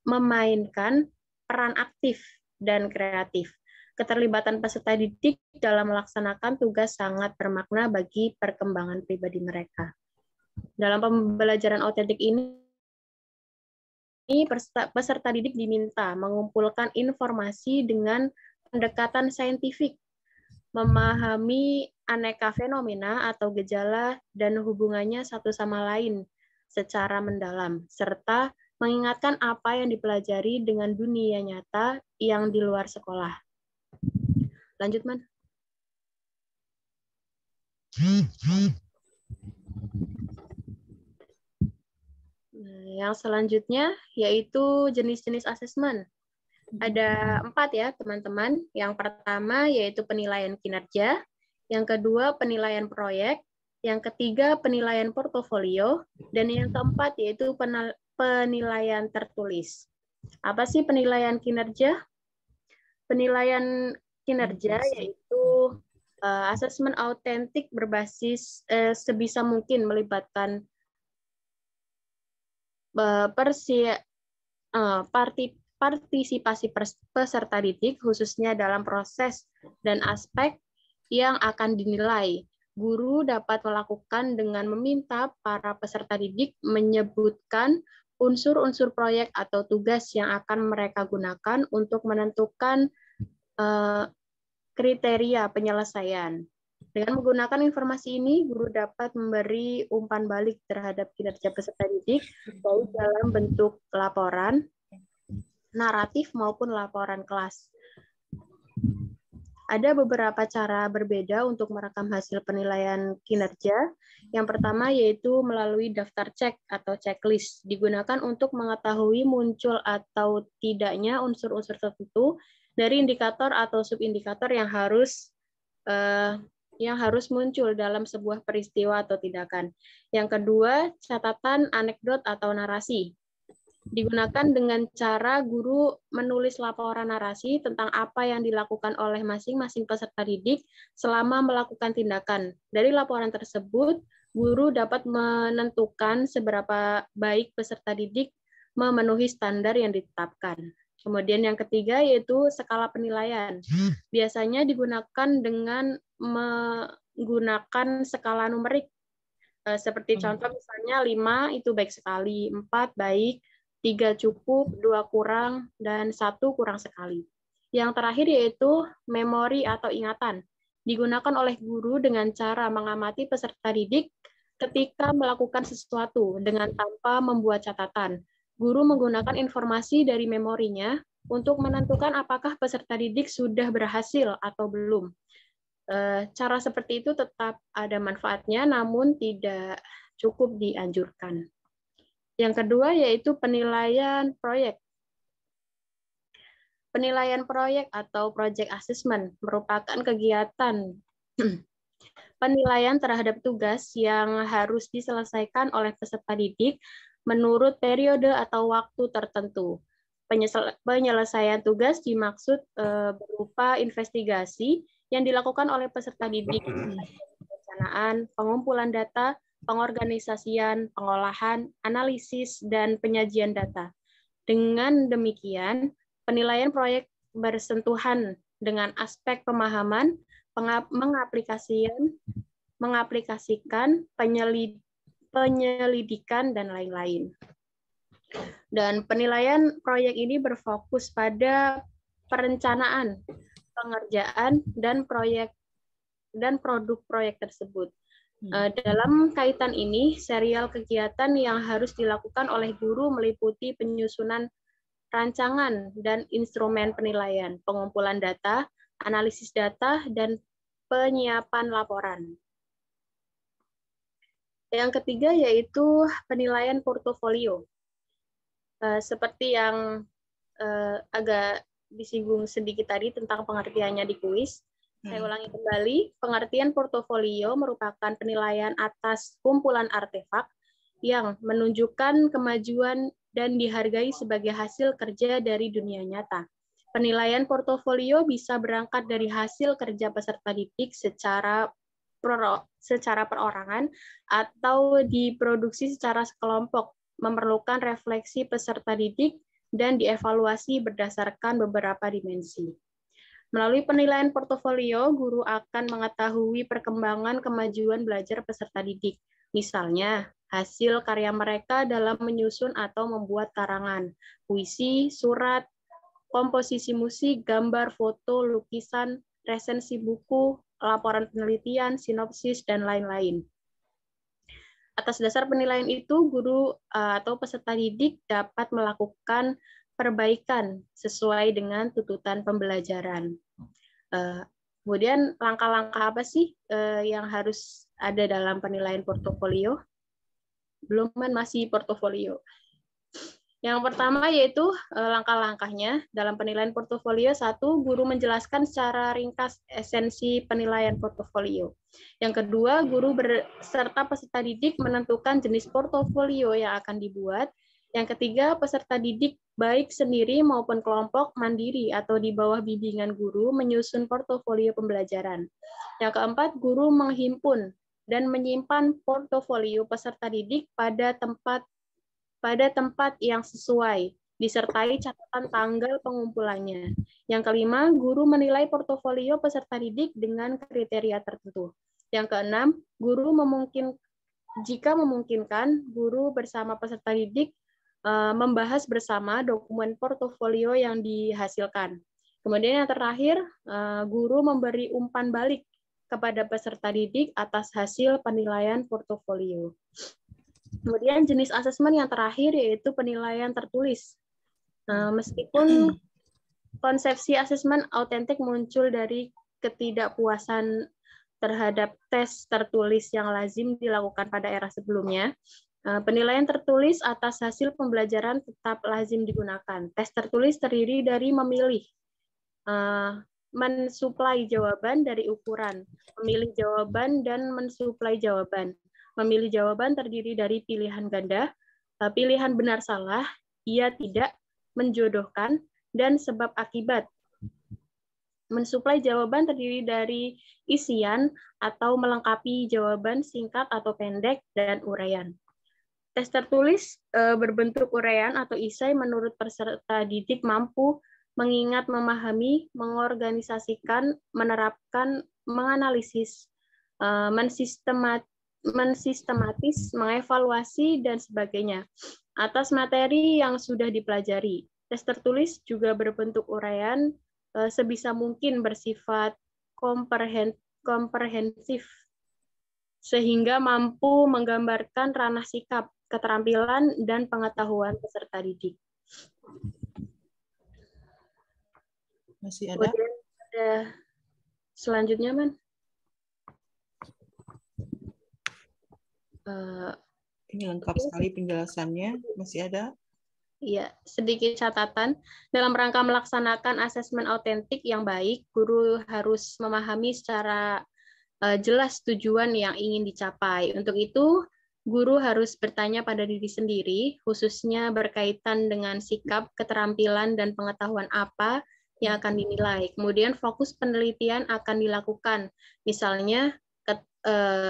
memainkan peran aktif dan kreatif. Keterlibatan peserta didik dalam melaksanakan tugas sangat bermakna bagi perkembangan pribadi mereka. Dalam pembelajaran autentik ini, peserta didik diminta mengumpulkan informasi dengan pendekatan saintifik, memahami aneka fenomena atau gejala dan hubungannya satu sama lain secara mendalam, serta mengingatkan apa yang dipelajari dengan dunia nyata yang di luar sekolah. Lanjut, Man. Yang selanjutnya yaitu jenis-jenis asesmen. Ada 4 ya, teman-teman. Yang pertama yaitu penilaian kinerja, yang kedua penilaian proyek, yang ketiga penilaian portofolio, dan yang keempat yaitu penilaian tertulis. Apa sih penilaian kinerja? Penilaian kinerja yaitu asesmen autentik berbasis sebisa mungkin melibatkan partisipasi peserta didik khususnya dalam proses dan aspek yang akan dinilai. Guru dapat melakukan dengan meminta para peserta didik menyebutkan unsur-unsur proyek atau tugas yang akan mereka gunakan untuk menentukan kriteria penyelesaian. Dengan menggunakan informasi ini, guru dapat memberi umpan balik terhadap kinerja peserta didik, baik dalam bentuk laporan, naratif, maupun laporan kelas. Ada beberapa cara berbeda untuk merekam hasil penilaian kinerja. Yang pertama yaitu melalui daftar cek atau checklist, digunakan untuk mengetahui muncul atau tidaknya unsur-unsur tertentu dari indikator atau subindikator yang harus muncul dalam sebuah peristiwa atau tindakan. Yang kedua, catatan anekdot atau narasi. Digunakan dengan cara guru menulis laporan narasi tentang apa yang dilakukan oleh masing-masing peserta didik selama melakukan tindakan. Dari laporan tersebut, guru dapat menentukan seberapa baik peserta didik memenuhi standar yang ditetapkan. Kemudian yang ketiga yaitu skala penilaian. Biasanya digunakan dengan menggunakan skala numerik. Seperti contoh misalnya 5 itu baik sekali, 4 baik, 3 cukup, 2 kurang, dan 1 kurang sekali. Yang terakhir yaitu memori atau ingatan. Digunakan oleh guru dengan cara mengamati peserta didik ketika melakukan sesuatu dengan tanpa membuat catatan. Guru menggunakan informasi dari memorinya untuk menentukan apakah peserta didik sudah berhasil atau belum. Cara seperti itu tetap ada manfaatnya, namun tidak cukup dianjurkan. Yang kedua yaitu penilaian proyek. Penilaian proyek atau project assessment merupakan kegiatan penilaian terhadap tugas yang harus diselesaikan oleh peserta didik menurut periode atau waktu tertentu. Penyelesaian tugas dimaksud berupa investigasi yang dilakukan oleh peserta didik, perencanaan, pengumpulan data, pengorganisasian, pengolahan, analisis, dan penyajian data. Dengan demikian, penilaian proyek bersentuhan dengan aspek pemahaman, mengaplikasikan, penyelidikan, dan lain-lain. Dan penilaian proyek ini berfokus pada perencanaan, pengerjaan, dan produk proyek tersebut. Dalam kaitan ini, serial kegiatan yang harus dilakukan oleh guru meliputi penyusunan rancangan dan instrumen penilaian, pengumpulan data, analisis data, dan penyiapan laporan. Yang ketiga yaitu penilaian portofolio. Seperti yang agak disinggung sedikit tadi tentang pengertiannya di kuis, saya ulangi kembali, pengertian portofolio merupakan penilaian atas kumpulan artefak yang menunjukkan kemajuan dan dihargai sebagai hasil kerja dari dunia nyata. Penilaian portofolio bisa berangkat dari hasil kerja peserta didik secara perorangan atau diproduksi secara sekelompok, memerlukan refleksi peserta didik dan dievaluasi berdasarkan beberapa dimensi. Melalui penilaian portofolio, guru akan mengetahui perkembangan kemajuan belajar peserta didik. Misalnya, hasil karya mereka dalam menyusun atau membuat karangan, puisi, surat, komposisi musik, gambar, foto, lukisan, resensi buku, laporan penelitian, sinopsis, dan lain-lain. Atas dasar penilaian itu, guru atau peserta didik dapat melakukan perbaikan sesuai dengan tuntutan pembelajaran. Kemudian langkah-langkah apa sih yang harus ada dalam penilaian portofolio? Belum kan masih portofolio. Yang pertama yaitu langkah-langkahnya dalam penilaian portofolio. 1, guru menjelaskan secara ringkas esensi penilaian portofolio. Yang kedua, guru beserta peserta didik menentukan jenis portofolio yang akan dibuat. Yang ketiga, peserta didik baik sendiri maupun kelompok mandiri atau di bawah bimbingan guru menyusun portofolio pembelajaran. Yang keempat, guru menghimpun dan menyimpan portofolio peserta didik pada tempat yang sesuai, disertai catatan tanggal pengumpulannya. Yang kelima, guru menilai portofolio peserta didik dengan kriteria tertentu. Yang keenam, jika memungkinkan, guru bersama peserta didik membahas bersama dokumen portofolio yang dihasilkan. Kemudian yang terakhir, guru memberi umpan balik kepada peserta didik atas hasil penilaian portofolio. Kemudian jenis asesmen yang terakhir yaitu penilaian tertulis. Meskipun konsepsi asesmen autentik muncul dari ketidakpuasan terhadap tes tertulis yang lazim dilakukan pada era sebelumnya, penilaian tertulis atas hasil pembelajaran tetap lazim digunakan. Tes tertulis terdiri dari memilih, mensuplai jawaban dari ukuran, memilih jawaban dan mensuplai jawaban. Memilih jawaban terdiri dari pilihan ganda, pilihan benar salah, iya tidak, menjodohkan, dan sebab akibat. Mensuplai jawaban terdiri dari isian atau melengkapi jawaban singkat atau pendek dan uraian. Tes tertulis berbentuk uraian atau esai menurut peserta didik mampu mengingat, memahami, mengorganisasikan, menerapkan, menganalisis, mensistematis, mengevaluasi, dan sebagainya atas materi yang sudah dipelajari. Tes tertulis juga berbentuk uraian sebisa mungkin bersifat komprehensif, sehingga mampu menggambarkan ranah sikap, keterampilan, dan pengetahuan peserta didik.
Masih ada?
Kemudian ada selanjutnya, Man.
Ini lengkap sekali penjelasannya. Masih ada?
Iya, sedikit catatan. Dalam rangka melaksanakan asesmen autentik yang baik, guru harus memahami secara jelas tujuan yang ingin dicapai. Untuk itu, guru harus bertanya pada diri sendiri, khususnya berkaitan dengan sikap, keterampilan, dan pengetahuan apa yang akan dinilai. Kemudian fokus penelitian akan dilakukan, misalnya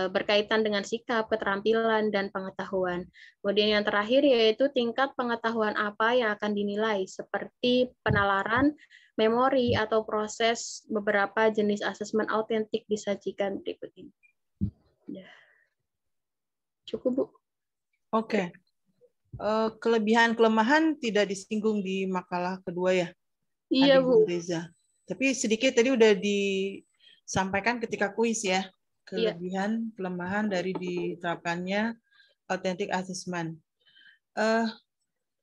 berkaitan dengan sikap, keterampilan, dan pengetahuan. Kemudian yang terakhir yaitu tingkat pengetahuan apa yang akan dinilai, seperti penalaran, memori, atau proses. Beberapa jenis asesmen autentik disajikan berikut ini. Cukup, Bu.
Oke. Kelebihan-kelemahan tidak disinggung di makalah kedua ya?
Iya, Bu.
Reza. Tapi sedikit tadi udah disampaikan ketika kuis ya. Kelebihan, kelemahan dari diterapkannya authentic assessment.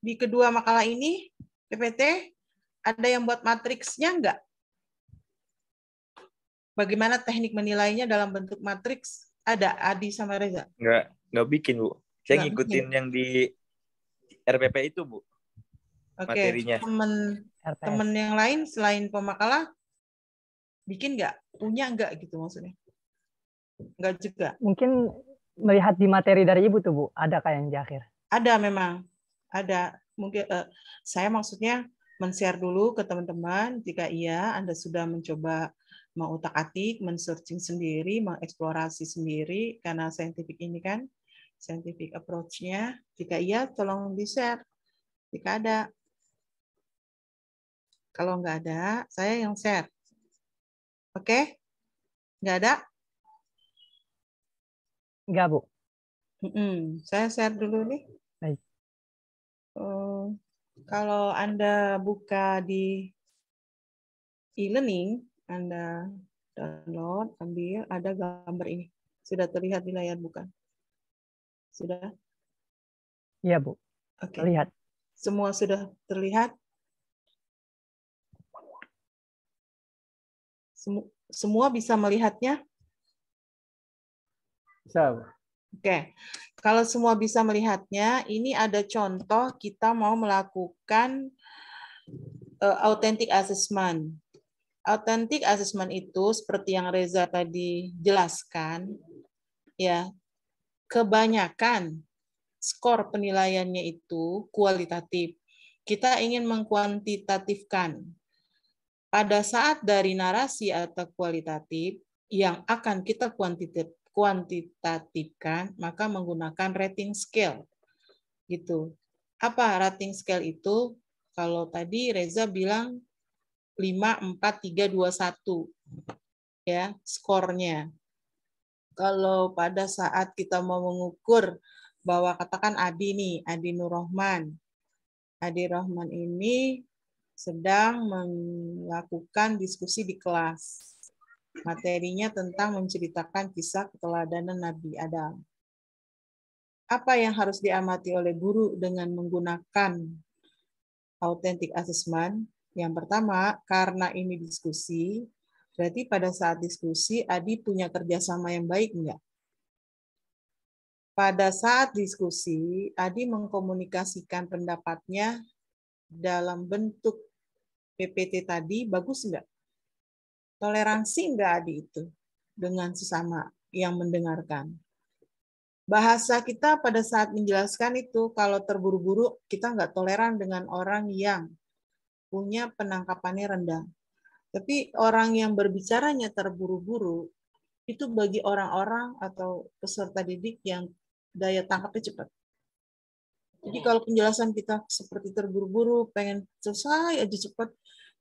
Di kedua makalah ini, PPT, ada yang buat matriksnya enggak? Bagaimana teknik menilainya dalam bentuk matriks? Ada, Adi sama Reza?
Enggak bikin, Bu. Saya ngikutin yang di RPP itu, Bu. Materinya.
Temen yang lain selain pemakalah, bikin enggak? Punya enggak gitu maksudnya? Enggak juga.
Mungkin melihat di materi dari Ibu tuh, Bu, ada kayak yang di akhir?
Ada memang. Ada. Mungkin saya maksudnya men-share dulu ke teman-teman jika iya Anda sudah mencoba mengutak-atik, men-searching sendiri, mengeksplorasi sendiri karena scientific ini kan scientific approach-nya. Jika iya tolong di-share. Jika ada. Kalau nggak ada, saya yang share. Oke? Nggak ada?
Enggak, Bu.
Saya share dulu nih.
Baik.
Kalau Anda buka di e-learning, Anda download, ambil, ada gambar ini. Sudah terlihat di layar bukan? Sudah?
Iya, Bu.
Oke.
Terlihat.
Semua sudah terlihat? Semua bisa melihatnya?
Bisa, Bu.
Oke, kalau semua bisa melihatnya, ini ada contoh kita mau melakukan authentic assessment. Authentic assessment itu seperti yang Reza tadi jelaskan, ya, kebanyakan skor penilaiannya itu kualitatif. Kita ingin mengkuantitatifkan. Pada saat dari narasi atau kualitatif yang akan kita kuantitatifkan, maka menggunakan rating scale. Gitu. Apa rating scale itu? Kalau tadi Reza bilang 5, 4, 3, 2, 1. Ya, skornya. Kalau pada saat kita mau mengukur bahwa katakan Adi nih, Adi Nur Rahman. Adi Rahman ini sedang melakukan diskusi di kelas. Materinya tentang menceritakan kisah keteladanan Nabi Adam. Apa yang harus diamati oleh guru dengan menggunakan authentic assessment? Yang pertama, karena ini diskusi, berarti pada saat diskusi Adi punya kerjasama yang baik enggak? Pada saat diskusi, Adi mengkomunikasikan pendapatnya dalam bentuk PPT tadi, bagus enggak? Toleransi enggak Adi itu dengan sesama yang mendengarkan? Bahasa kita pada saat menjelaskan itu, kalau terburu-buru, kita enggak toleran dengan orang yang punya penangkapannya rendah. Tapi orang yang berbicaranya terburu-buru, itu bagi orang-orang atau peserta didik yang daya tangkapnya cepat. Jadi kalau penjelasan kita seperti terburu-buru, pengen selesai aja cepat,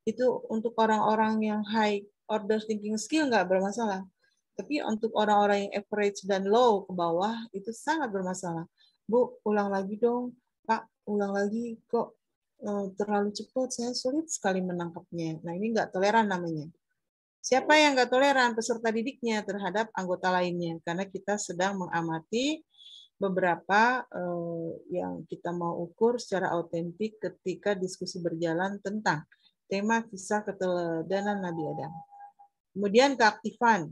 itu untuk orang-orang yang high order thinking skill nggak bermasalah. Tapi untuk orang-orang yang average dan low ke bawah, itu sangat bermasalah. Bu, ulang lagi dong. Pak, ulang lagi. Kok terlalu cepat, saya sulit sekali menangkapnya. Nah, ini nggak toleran namanya. Siapa yang nggak toleran? Peserta didiknya terhadap anggota lainnya. Karena kita sedang mengamati beberapa yang kita mau ukur secara autentik ketika diskusi berjalan tentang tema kisah keteladanan Nabi Adam. Kemudian keaktifan,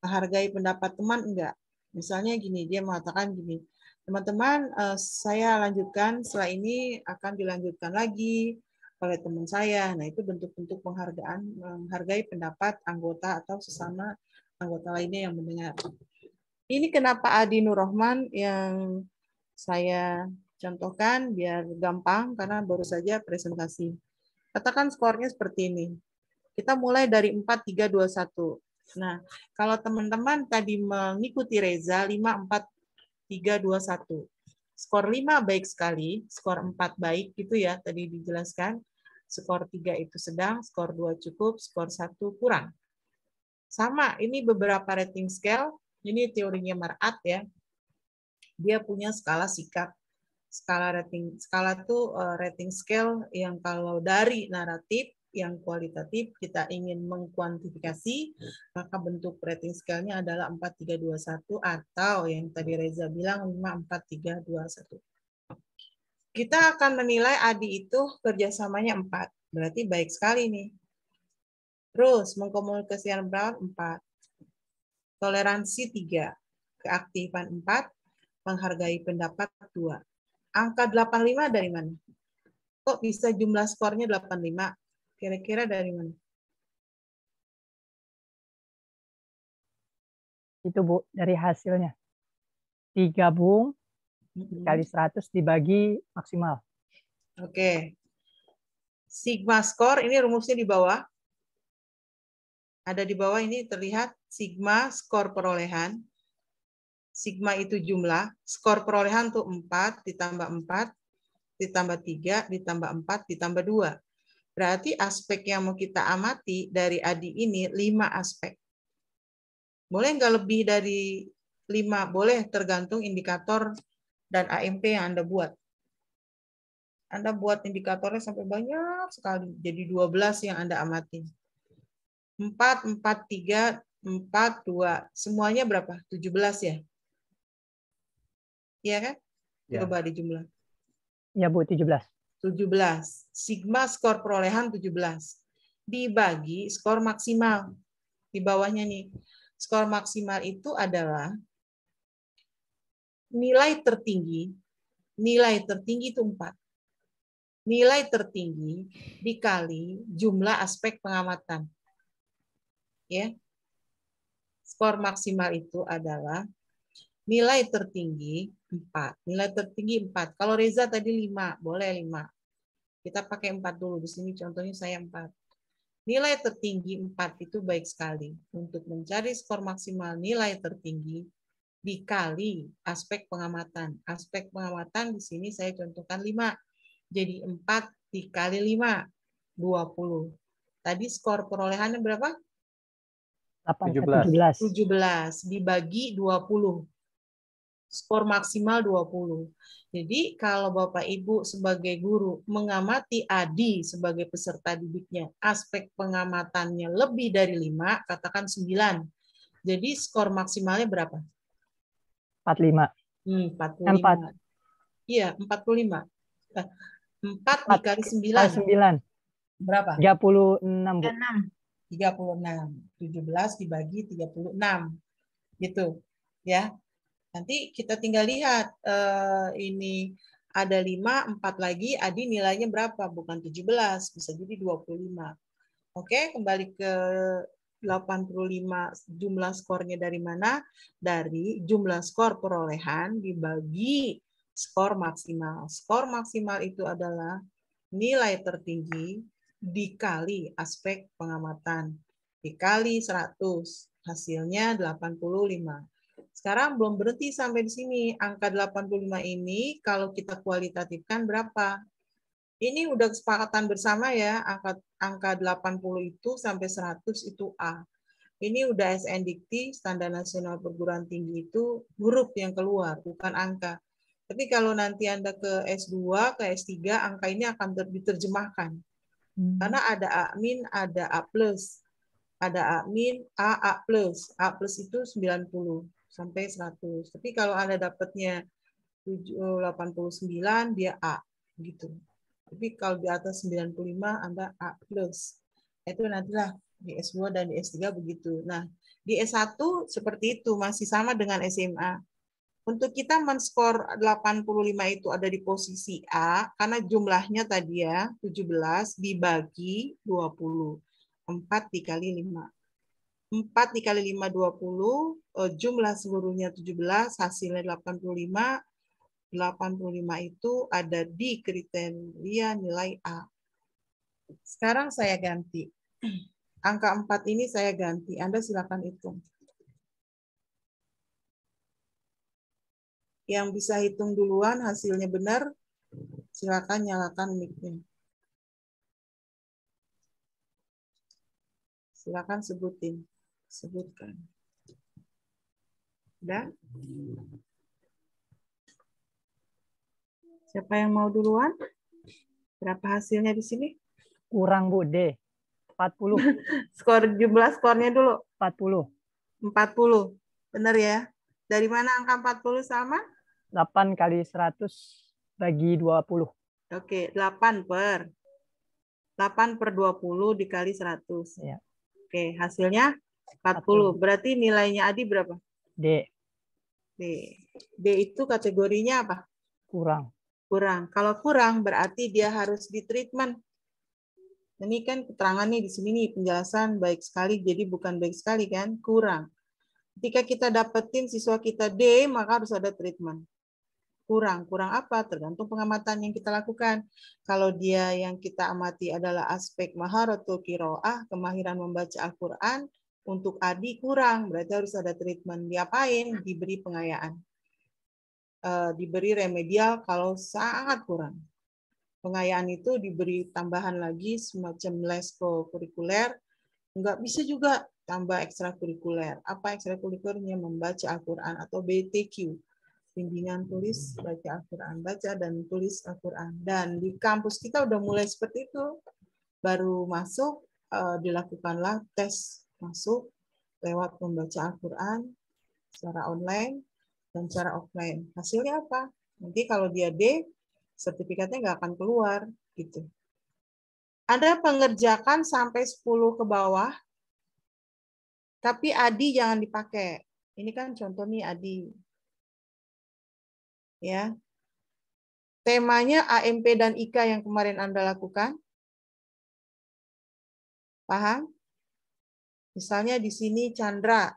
menghargai pendapat teman enggak. Misalnya gini, dia mengatakan gini, teman-teman saya lanjutkan, setelah ini akan dilanjutkan lagi oleh teman saya. Nah, itu bentuk-bentuk penghargaan, menghargai pendapat anggota atau sesama anggota lainnya yang mendengar. Ini kenapa Adi Nur Rahman yang saya contohkan biar gampang karena baru saja presentasi. Katakan skornya seperti ini. Kita mulai dari 4, 3, 2, 1. Nah, kalau teman-teman tadi mengikuti Reza 5, 4, 3, 2, 1. Skor 5 baik sekali, skor 4 baik gitu ya tadi dijelaskan. Skor 3 itu sedang, skor 2 cukup, skor 1 kurang. Sama, ini beberapa rating scale. Ini teorinya Marat ya. Dia punya skala sikap. Skala itu rating scale yang kalau dari naratif yang kualitatif kita ingin mengkuantifikasi, maka bentuk rating scale-nya adalah 4, 3, 2, 1 atau yang tadi Reza bilang 5, 4, 3, 2, 1. Kita akan menilai Adi itu kerjasamanya 4. Berarti baik sekali nih. Terus mengkomunikasikan berapa? 4. Toleransi 3, keaktifan 4, menghargai pendapat 2. Angka 85 dari mana? Kok bisa jumlah skornya 85? Kira-kira dari mana?
Itu Bu, dari hasilnya. Digabung kali 100 dibagi maksimal.
Oke. Sigma skor, ini rumusnya di bawah. Ada di bawah ini terlihat sigma skor perolehan. Sigma itu jumlah, skor perolehan tuh 4 ditambah 4, ditambah 3, ditambah 4, ditambah 2. Berarti aspek yang mau kita amati dari Adi ini 5 aspek. Boleh nggak lebih dari 5? Boleh, tergantung indikator dan AMP yang Anda buat. Anda buat indikatornya sampai banyak sekali, jadi 12 yang Anda amati. 4, 4, 3, 4, 2. Semuanya berapa? 17 ya? Iya kan? Coba di jumlah.
Ya Bu, 17.
17. Sigma skor perolehan 17. Dibagi skor maksimal. Di bawahnya nih. Skor maksimal itu adalah nilai tertinggi. Nilai tertinggi itu 4. Nilai tertinggi dikali jumlah aspek pengamatan. Ya. Skor maksimal itu adalah nilai tertinggi 4. Nilai tertinggi 4. Kalau Reza tadi 5, boleh 5. Kita pakai 4 dulu. Di sini contohnya saya 4. Nilai tertinggi 4 itu baik sekali. Untuk mencari skor maksimal nilai tertinggi dikali aspek pengamatan. Aspek pengamatan di sini saya contohkan 5. Jadi 4 dikali 5, 20. Tadi skor perolehannya berapa?
17.
17 dibagi 20. skor maksimal 20. Jadi kalau Bapak Ibu sebagai guru mengamati Adi sebagai peserta didiknya, aspek pengamatannya lebih dari 5, katakan 9. Jadi skor maksimalnya berapa?
45.
45. Iya, 45. 4 dikali 9. Berapa?
36, Bu.
36. 17 dibagi 36. Gitu. Ya. Nanti kita tinggal lihat ini ada 5, 4 lagi, Adi nilainya berapa? Bukan 17, bisa jadi 25. Oke, kembali ke 85 jumlah skornya dari mana? Dari jumlah skor perolehan dibagi skor maksimal. Skor maksimal itu adalah nilai tertinggi dikali aspek pengamatan. Dikali 100, hasilnya 85. Sekarang belum berhenti sampai di sini. Angka 85 ini kalau kita kualitatifkan berapa? Ini udah kesepakatan bersama ya, angka 80 itu sampai 100 itu A. Ini udah SNDIKT, Standar Nasional Perguruan Tinggi itu huruf yang keluar, bukan angka. Tapi kalau nanti Anda ke S2, ke S3, angka ini akan diterjemahkan. Karena ada A-, ada A+, ada A-, A+. A+ itu 90 sampai 100. Tapi kalau Anda dapatnya 89, dia A. Gitu. Tapi kalau di atas 95, Anda A+. Itu nantilah di S2 dan di S3 begitu. Nah, di S1 seperti itu, masih sama dengan SMA. Untuk kita men-skor 85 itu ada di posisi A, karena jumlahnya tadi ya, 17 dibagi 20. 4 dikali 5. 4 dikali 5, 20, jumlah seluruhnya 17, hasilnya 85. 85 itu ada di kriteria nilai A. Sekarang saya ganti. Angka 4 ini saya ganti. Anda silakan hitung. Yang bisa hitung duluan hasilnya benar, silakan nyalakan mic-nya. Silakan sebutkan. Udah? Siapa yang mau duluan? Berapa hasilnya di sini?
Kurang, Bu, D. 40.
Jumlah skornya dulu.
40.
40. Benar ya? Dari mana angka 40 sama?
8 kali 100 bagi 20.
Oke, 8 per 20 dikali 100.
Ya.
Oke, hasilnya 40. Berarti nilainya Adi berapa?
D.
D itu kategorinya apa?
Kurang.
Kalau kurang berarti dia harus ditreatment. Ini kan keterangan nih di sini nih penjelasan baik sekali, jadi bukan baik sekali kan, kurang. Ketika kita dapetin siswa kita D, maka harus ada treatment. Kurang apa? Tergantung pengamatan yang kita lakukan. Kalau dia yang kita amati adalah aspek maharatul qiraah, kemahiran membaca Al-Quran, untuk Adi kurang, berarti harus ada treatment. Diapain? Diberi pengayaan. Diberi remedial kalau sangat kurang. Pengayaan itu diberi tambahan lagi semacam les kurikuler. Nggak bisa juga tambah ekstrakurikuler. Apa ekstrakurikulernya? Membaca Al-Quran atau BTQ. Bimbingan tulis baca Al-Quran. Baca dan tulis Al-Quran. Dan di kampus kita udah mulai seperti itu. Baru masuk, dilakukanlah tes masuk lewat membaca Al-Quran secara online dan secara offline. Hasilnya apa? Nanti kalau dia D, sertifikatnya nggak akan keluar. Gitu. Ada pengerjakan sampai 10 ke bawah, tapi Adi jangan dipakai. Ini kan contoh nih Adi. Ya. Temanya AMP dan IK yang kemarin Anda lakukan. Paham? Misalnya di sini Chandra.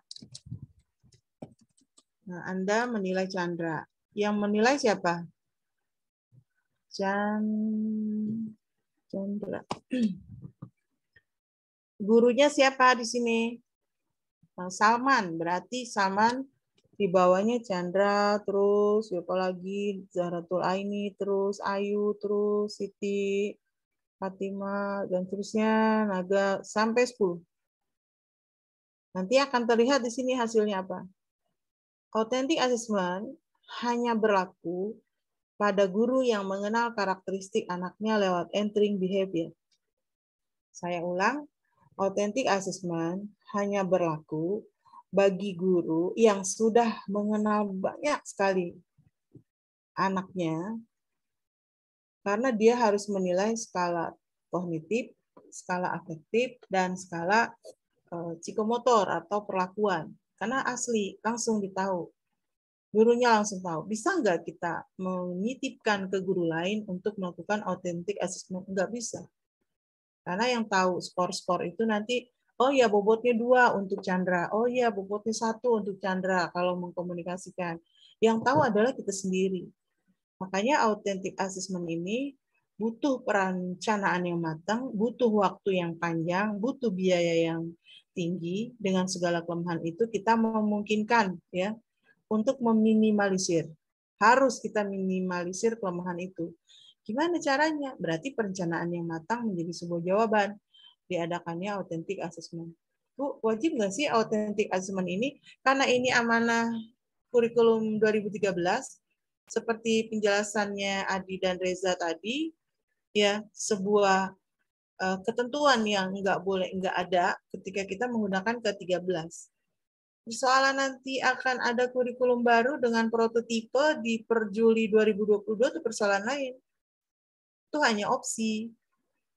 Nah, Anda menilai Chandra. Yang menilai siapa? Chandra. Gurunya siapa di sini? Salman. Berarti Salman di bawahnya Chandra, terus siapa lagi? Zahratul Aini, terus Ayu, terus Siti, Fatima, dan terusnya Naga sampai 10. Nanti akan terlihat di sini hasilnya apa. Authentic assessment hanya berlaku pada guru yang mengenal karakteristik anaknya lewat entering behavior. Saya ulang, authentic assessment hanya berlaku bagi guru yang sudah mengenal banyak sekali anaknya, karena dia harus menilai skala kognitif, skala afektif, dan skala psikomotor atau perlakuan. Karena asli, langsung ditahu. Gurunya langsung tahu. Bisa nggak kita menitipkan ke guru lain untuk melakukan authentic assessment? Nggak bisa. Karena yang tahu skor-skor itu nanti, oh ya bobotnya 2 untuk Chandra, oh ya bobotnya 1 untuk Chandra kalau mengkomunikasikan. Yang tahu adalah kita sendiri. Makanya authentic assessment ini butuh perencanaan yang matang, butuh waktu yang panjang, butuh biaya yang tinggi. Dengan segala kelemahan itu kita memungkinkan ya untuk meminimalisir. Harus kita minimalisir kelemahan itu. Gimana caranya? Berarti perencanaan yang matang menjadi sebuah jawaban. Diadakannya authentic assessment. Bu, wajib nggak sih authentic assessment ini? Karena ini amanah kurikulum 2013, seperti penjelasannya Adi dan Reza tadi, ya sebuah ketentuan yang nggak ada ketika kita menggunakan ke-13. Persoalan nanti akan ada kurikulum baru dengan prototipe di per Juli 2022 itu persoalan lain. Itu hanya opsi.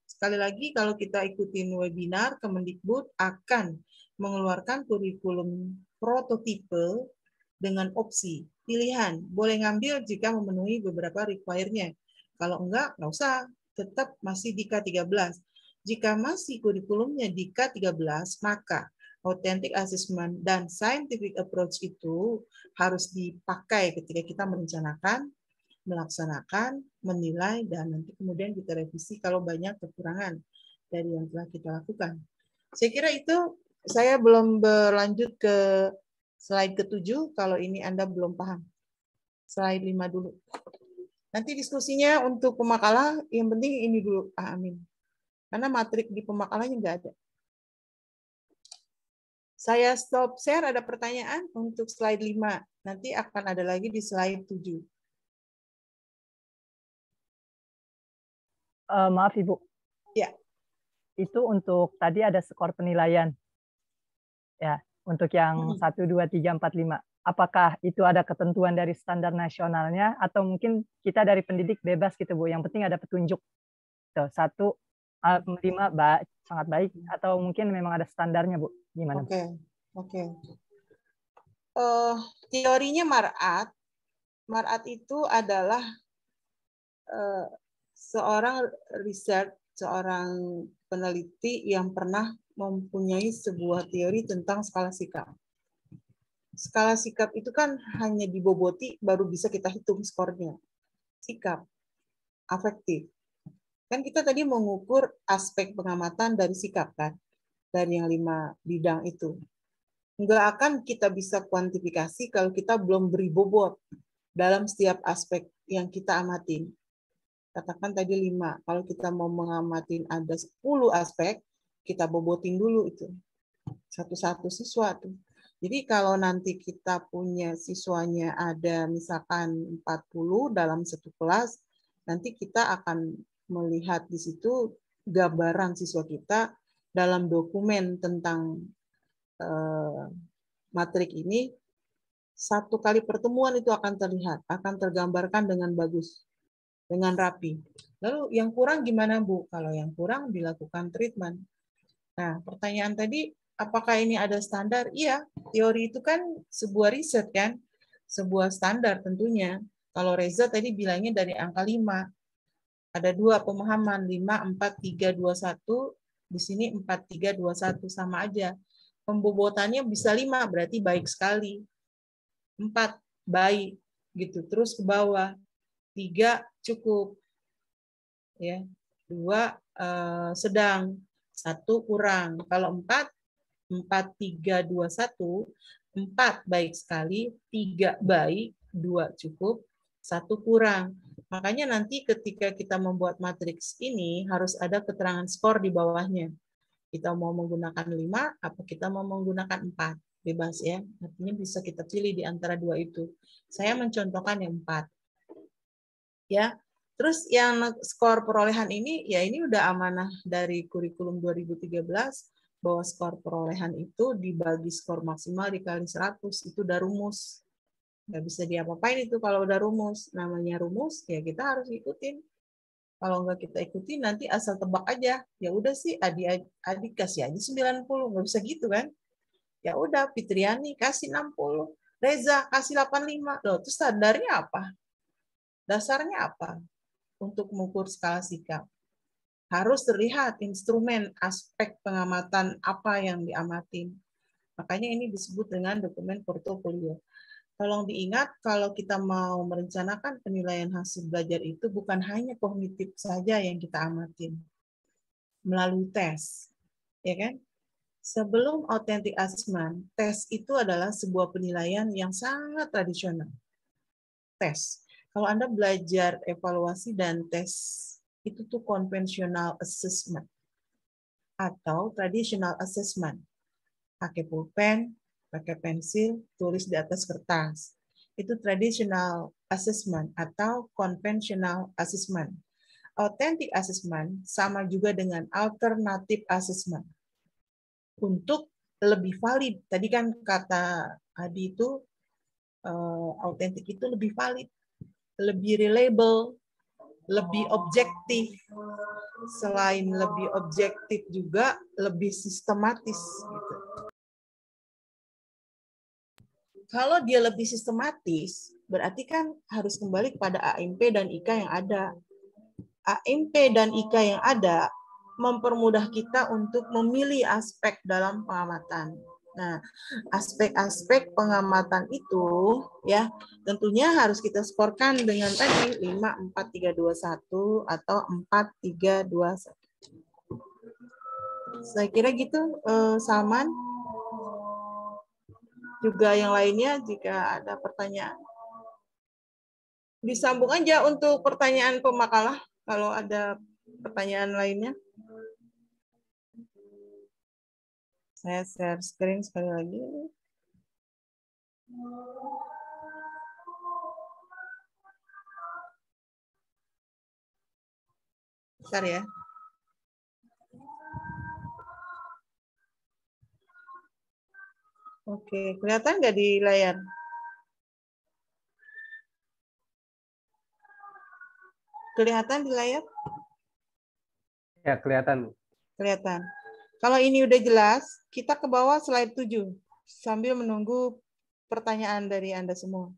Sekali lagi kalau kita ikutin webinar, Kemendikbud akan mengeluarkan kurikulum prototipe dengan opsi pilihan. Boleh ngambil jika memenuhi beberapa require-nya. Kalau enggak, nggak usah. Tetap masih di K13. Jika masih kurikulumnya di K13, maka authentic assessment dan scientific approach itu harus dipakai ketika kita merencanakan, melaksanakan, menilai, dan nanti kemudian kita revisi kalau banyak kekurangan dari yang telah kita lakukan. Saya kira itu, saya belum berlanjut ke slide ke-7, kalau ini Anda belum paham. Slide 5 dulu. Nanti diskusinya untuk pemakalah, yang penting ini dulu, Pak Amin. Karena matrik di pemakalahnya nggak ada. Saya stop share, ada pertanyaan untuk slide 5. Nanti akan ada lagi di slide 7.
Maaf Ibu.
Ya.
Itu untuk tadi ada skor penilaian. Ya, untuk yang 1, 2, 3, 4, 5. Apakah itu ada ketentuan dari standar nasionalnya atau mungkin kita dari pendidik bebas gitu Bu. Yang penting ada petunjuk. Tuh, 1, 5 sangat baik atau mungkin memang ada standarnya Bu. Gimana?
Oke. Teorinya Mar'at. Mar'at itu adalah seorang research, seorang peneliti yang pernah mempunyai sebuah teori tentang skala sikap. Skala sikap itu kan hanya diboboti baru bisa kita hitung skornya. Sikap, afektif. Kan kita tadi mengukur aspek pengamatan dari sikap kan, dari yang 5 bidang itu. Nggak akan kita bisa kuantifikasi kalau kita belum beri bobot dalam setiap aspek yang kita amatin. Katakan tadi 5, kalau kita mau mengamatin ada 10 aspek, kita bobotin dulu itu. Satu-satu siswa tuh. Jadi kalau nanti kita punya siswanya ada misalkan 40 dalam satu kelas, nanti kita akan melihat di situ gambaran siswa kita dalam dokumen tentang matrik ini. Satu kali pertemuan itu akan terlihat, akan tergambarkan dengan bagus, dengan rapi. Lalu yang kurang gimana Bu? Kalau yang kurang dilakukan treatment. Nah, pertanyaan tadi, apakah ini ada standar? Iya, teori itu kan sebuah riset kan, sebuah standar tentunya. Kalau Reza tadi bilangnya dari angka 5. Ada 2 pemahaman, 5, 4, 3, 2, 1. Di sini 4, 3, 2, 1 sama aja. Pembobotannya bisa 5, berarti baik sekali. 4, baik. Gitu. Terus ke bawah. 3, cukup. Ya. 2, sedang. 1, kurang. Kalau 4, 4, 3, 2, 1. 4, baik sekali. 3, baik. 2, cukup. 1, kurang. Makanya nanti ketika kita membuat matriks ini harus ada keterangan skor di bawahnya. Kita mau menggunakan 5, apa kita mau menggunakan 4. bebas ya. Artinya bisa kita pilih di antara dua itu. Saya mencontohkan yang 4. Ya. Terus yang skor perolehan ini, ya ini udah amanah dari kurikulum 2013, bahwa skor perolehan itu dibagi skor maksimal dikali 100, itu udah rumus. Nggak bisa diapa-apain itu kalau udah rumus. Namanya rumus, ya kita harus ikutin. Kalau nggak kita ikutin, nanti asal tebak aja. Ya udah sih, adik kasih aja 90, nggak bisa gitu kan. Ya udah, Fitriani kasih 60, Reza kasih 85. Loh, itu standarnya apa? Dasarnya apa? Untuk mengukur skala sikap. Harus terlihat instrumen, aspek pengamatan apa yang diamatin. Makanya ini disebut dengan dokumen portofolio. Tolong diingat, kalau kita mau merencanakan penilaian hasil belajar itu bukan hanya kognitif saja yang kita amatin. Melalui tes. Ya kan? Sebelum authentic assessment, tes itu adalah sebuah penilaian yang sangat tradisional. Tes. Kalau Anda belajar evaluasi dan tes, itu tuh conventional assessment atau traditional assessment. Pakai pulpen, pakai pensil, tulis di atas kertas. Itu traditional assessment atau conventional assessment. Authentic assessment sama juga dengan alternative assessment. Untuk lebih valid, tadi kan kata Adi itu authentic itu lebih valid, lebih reliable, lebih objektif. Selain lebih objektif juga lebih sistematis gitu. Kalau dia lebih sistematis, berarti kan harus kembali kepada AMP dan IK yang ada. AMP dan IK yang ada mempermudah kita untuk memilih aspek dalam pengamatan. Nah, aspek-aspek pengamatan itu ya tentunya harus kita skorkan dengan tadi 5, 4, 3, 2, 1 atau 4, 3, 2, 1. Saya kira gitu, Salman. Juga yang lainnya jika ada pertanyaan. Disambung aja untuk pertanyaan pemakalah kalau ada pertanyaan lainnya. Saya share screen sekali lagi. Bentar ya. Oke, kelihatan nggak di layar? Kelihatan di layar?
Ya, kelihatan.
Kelihatan. Kalau ini udah jelas, kita ke bawah slide 7 sambil menunggu pertanyaan dari Anda semua.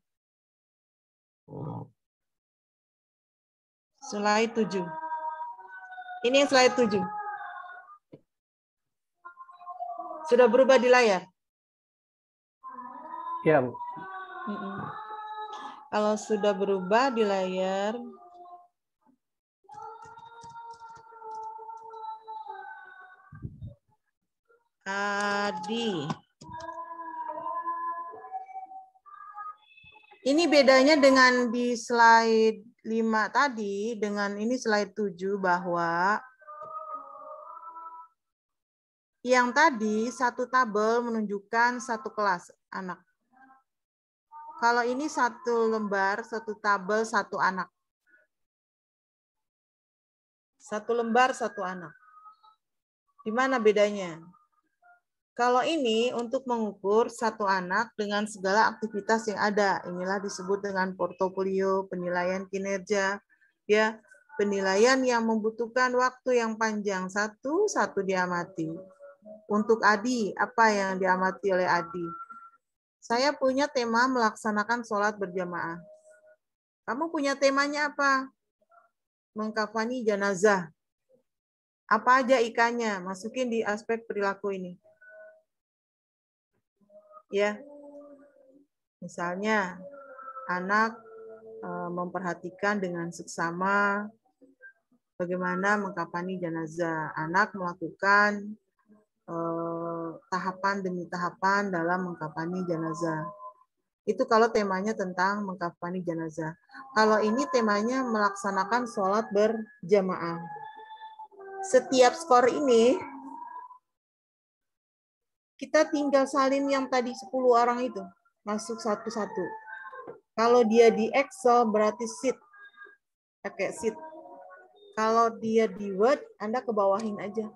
Slide 7. Ini slide 7. Sudah berubah di layar?
Ya, Bu.
Kalau sudah berubah di layar, Adi. Ini bedanya dengan di slide 5 tadi, dengan ini slide 7, bahwa yang tadi satu tabel menunjukkan satu kelas anak. Kalau ini satu lembar, satu tabel, satu anak. Satu lembar, satu anak. Di mana bedanya? Kalau ini untuk mengukur satu anak dengan segala aktivitas yang ada. Inilah disebut dengan portofolio, penilaian kinerja, ya, penilaian yang membutuhkan waktu yang panjang, satu-satu diamati. Untuk Adi, apa yang diamati oleh Adi? Saya punya tema melaksanakan sholat berjamaah. Kamu punya temanya apa? Mengkafani jenazah. Apa aja ikannya? Masukin di aspek perilaku ini. Ya, misalnya anak memperhatikan dengan seksama bagaimana mengkafani jenazah. Anak melakukan tahapan demi tahapan dalam mengkafani jenazah. Itu kalau temanya tentang mengkafani jenazah. Kalau ini temanya melaksanakan sholat berjamaah. Setiap skor ini kita tinggal salin yang tadi 10 orang itu. Masuk satu-satu. Kalau dia di Excel berarti sheet. Pakai sheet. Kalau dia di Word, Anda kebawahin aja.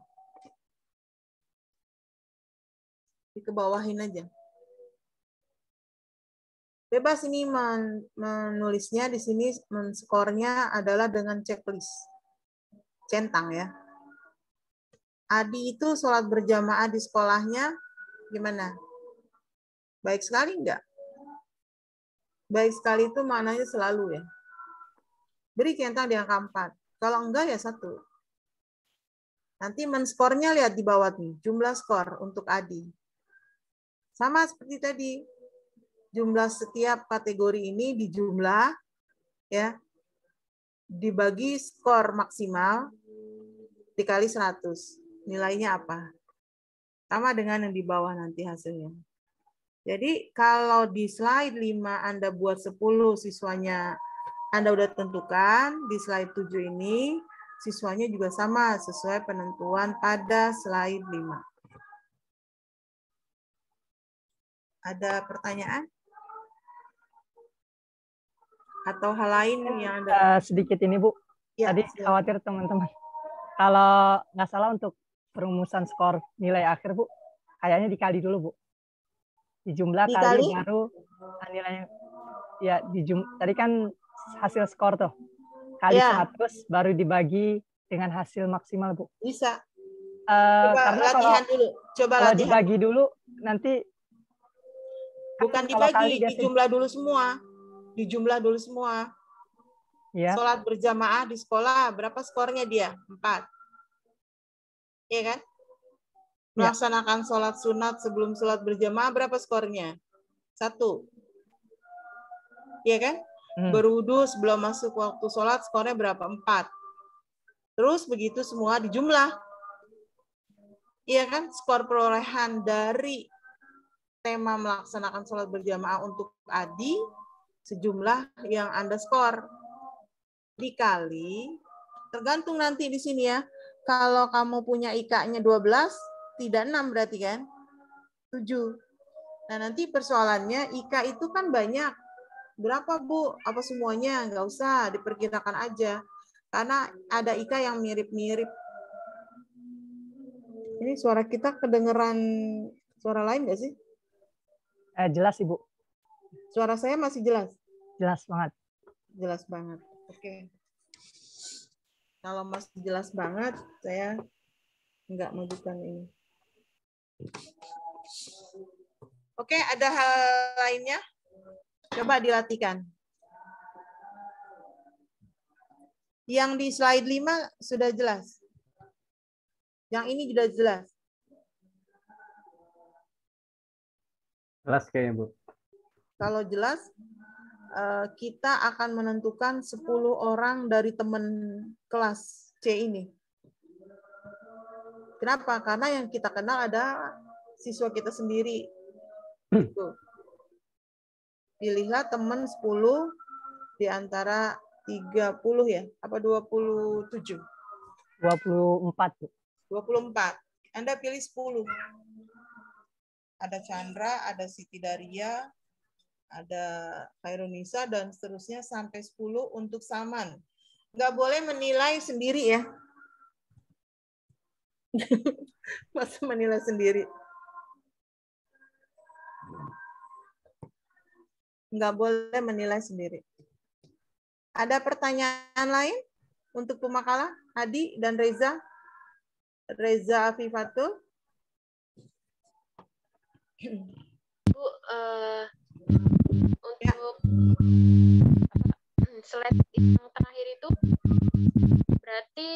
Dikebawahin aja. Bebas ini menulisnya di sini, men-skornya adalah dengan checklist. Centang ya. Adi itu sholat berjamaah di sekolahnya gimana? Baik sekali enggak? Baik sekali itu maknanya selalu ya. Beri centang di angka 4. Kalau enggak ya 1. Nanti men-skornya lihat di bawah nih, jumlah skor untuk Adi. Sama seperti tadi. Jumlah setiap kategori ini dijumlah ya. Dibagi skor maksimal dikali 100. Nilainya apa? Sama dengan yang di bawah nanti hasilnya. Jadi kalau di slide 5 Anda buat 10 siswanya Anda udah tentukan, di slide 7 ini siswanya juga sama sesuai penentuan pada slide 5. Ada pertanyaan? Atau hal lain yang Anda...
sedikit ini Bu,
ya,
tadi khawatir teman-teman. Kalau nggak salah untuk perumusan skor nilai akhir Bu, kayaknya dikali dulu Bu. Dijumlah kali baru nilainya. Ya, tadi kan hasil skor tuh. Kali 100 baru dibagi dengan hasil maksimal Bu.
Bisa.
Coba karena
latihan dulu. Coba
kalau
latihan.
Dibagi dulu nanti
bukan dibagi, dijumlah dulu semua. Dijumlah dulu semua. Ya. Sholat berjamaah di sekolah, berapa skornya dia? 4. Iya kan? Melaksanakan sholat sunat sebelum sholat berjamaah, berapa skornya? 1. Iya kan? Berwudu sebelum masuk waktu sholat, skornya berapa? 4. Terus begitu semua dijumlah. Iya kan? Skor perolehan dari tema melaksanakan sholat berjamaah untuk Adi, sejumlah yang Anda skor. Dikali, tergantung nanti di sini ya. Kalau kamu punya IK-nya 12, tidak 6 berarti kan? 7. Nah nanti persoalannya IK itu kan banyak. Berapa Bu? Apa semuanya? Nggak usah, diperkirakan aja. Karena ada IK yang mirip-mirip. Ini suara kita kedengeran suara lain nggak sih?
Jelas Ibu.
Suara saya masih jelas?
Jelas banget.
Jelas banget. Oke. Kalau masih jelas banget, saya nggak majukan ini. Oke, ada hal lainnya? Coba dilatihkan. Yang di slide 5 sudah jelas. Yang ini sudah jelas.
Jelas kayaknya, Bu.
Kalau jelas, kita akan menentukan 10 orang dari teman kelas C ini. Kenapa? Karena yang kita kenal ada siswa kita sendiri. Gitu. Pilihlah teman 10 di antara 30 ya? Apa 27?
24.
24. Anda pilih 10. Ada Chandra, ada Siti Daria, ada Khairunisa, dan seterusnya sampai 10 untuk Saman. Nggak boleh menilai sendiri ya. Masa menilai sendiri? Nggak boleh menilai sendiri. Ada pertanyaan lain untuk pemakalah? Hadi dan Reza? Reza Afifatul?
Bu, untuk slide yang terakhir itu berarti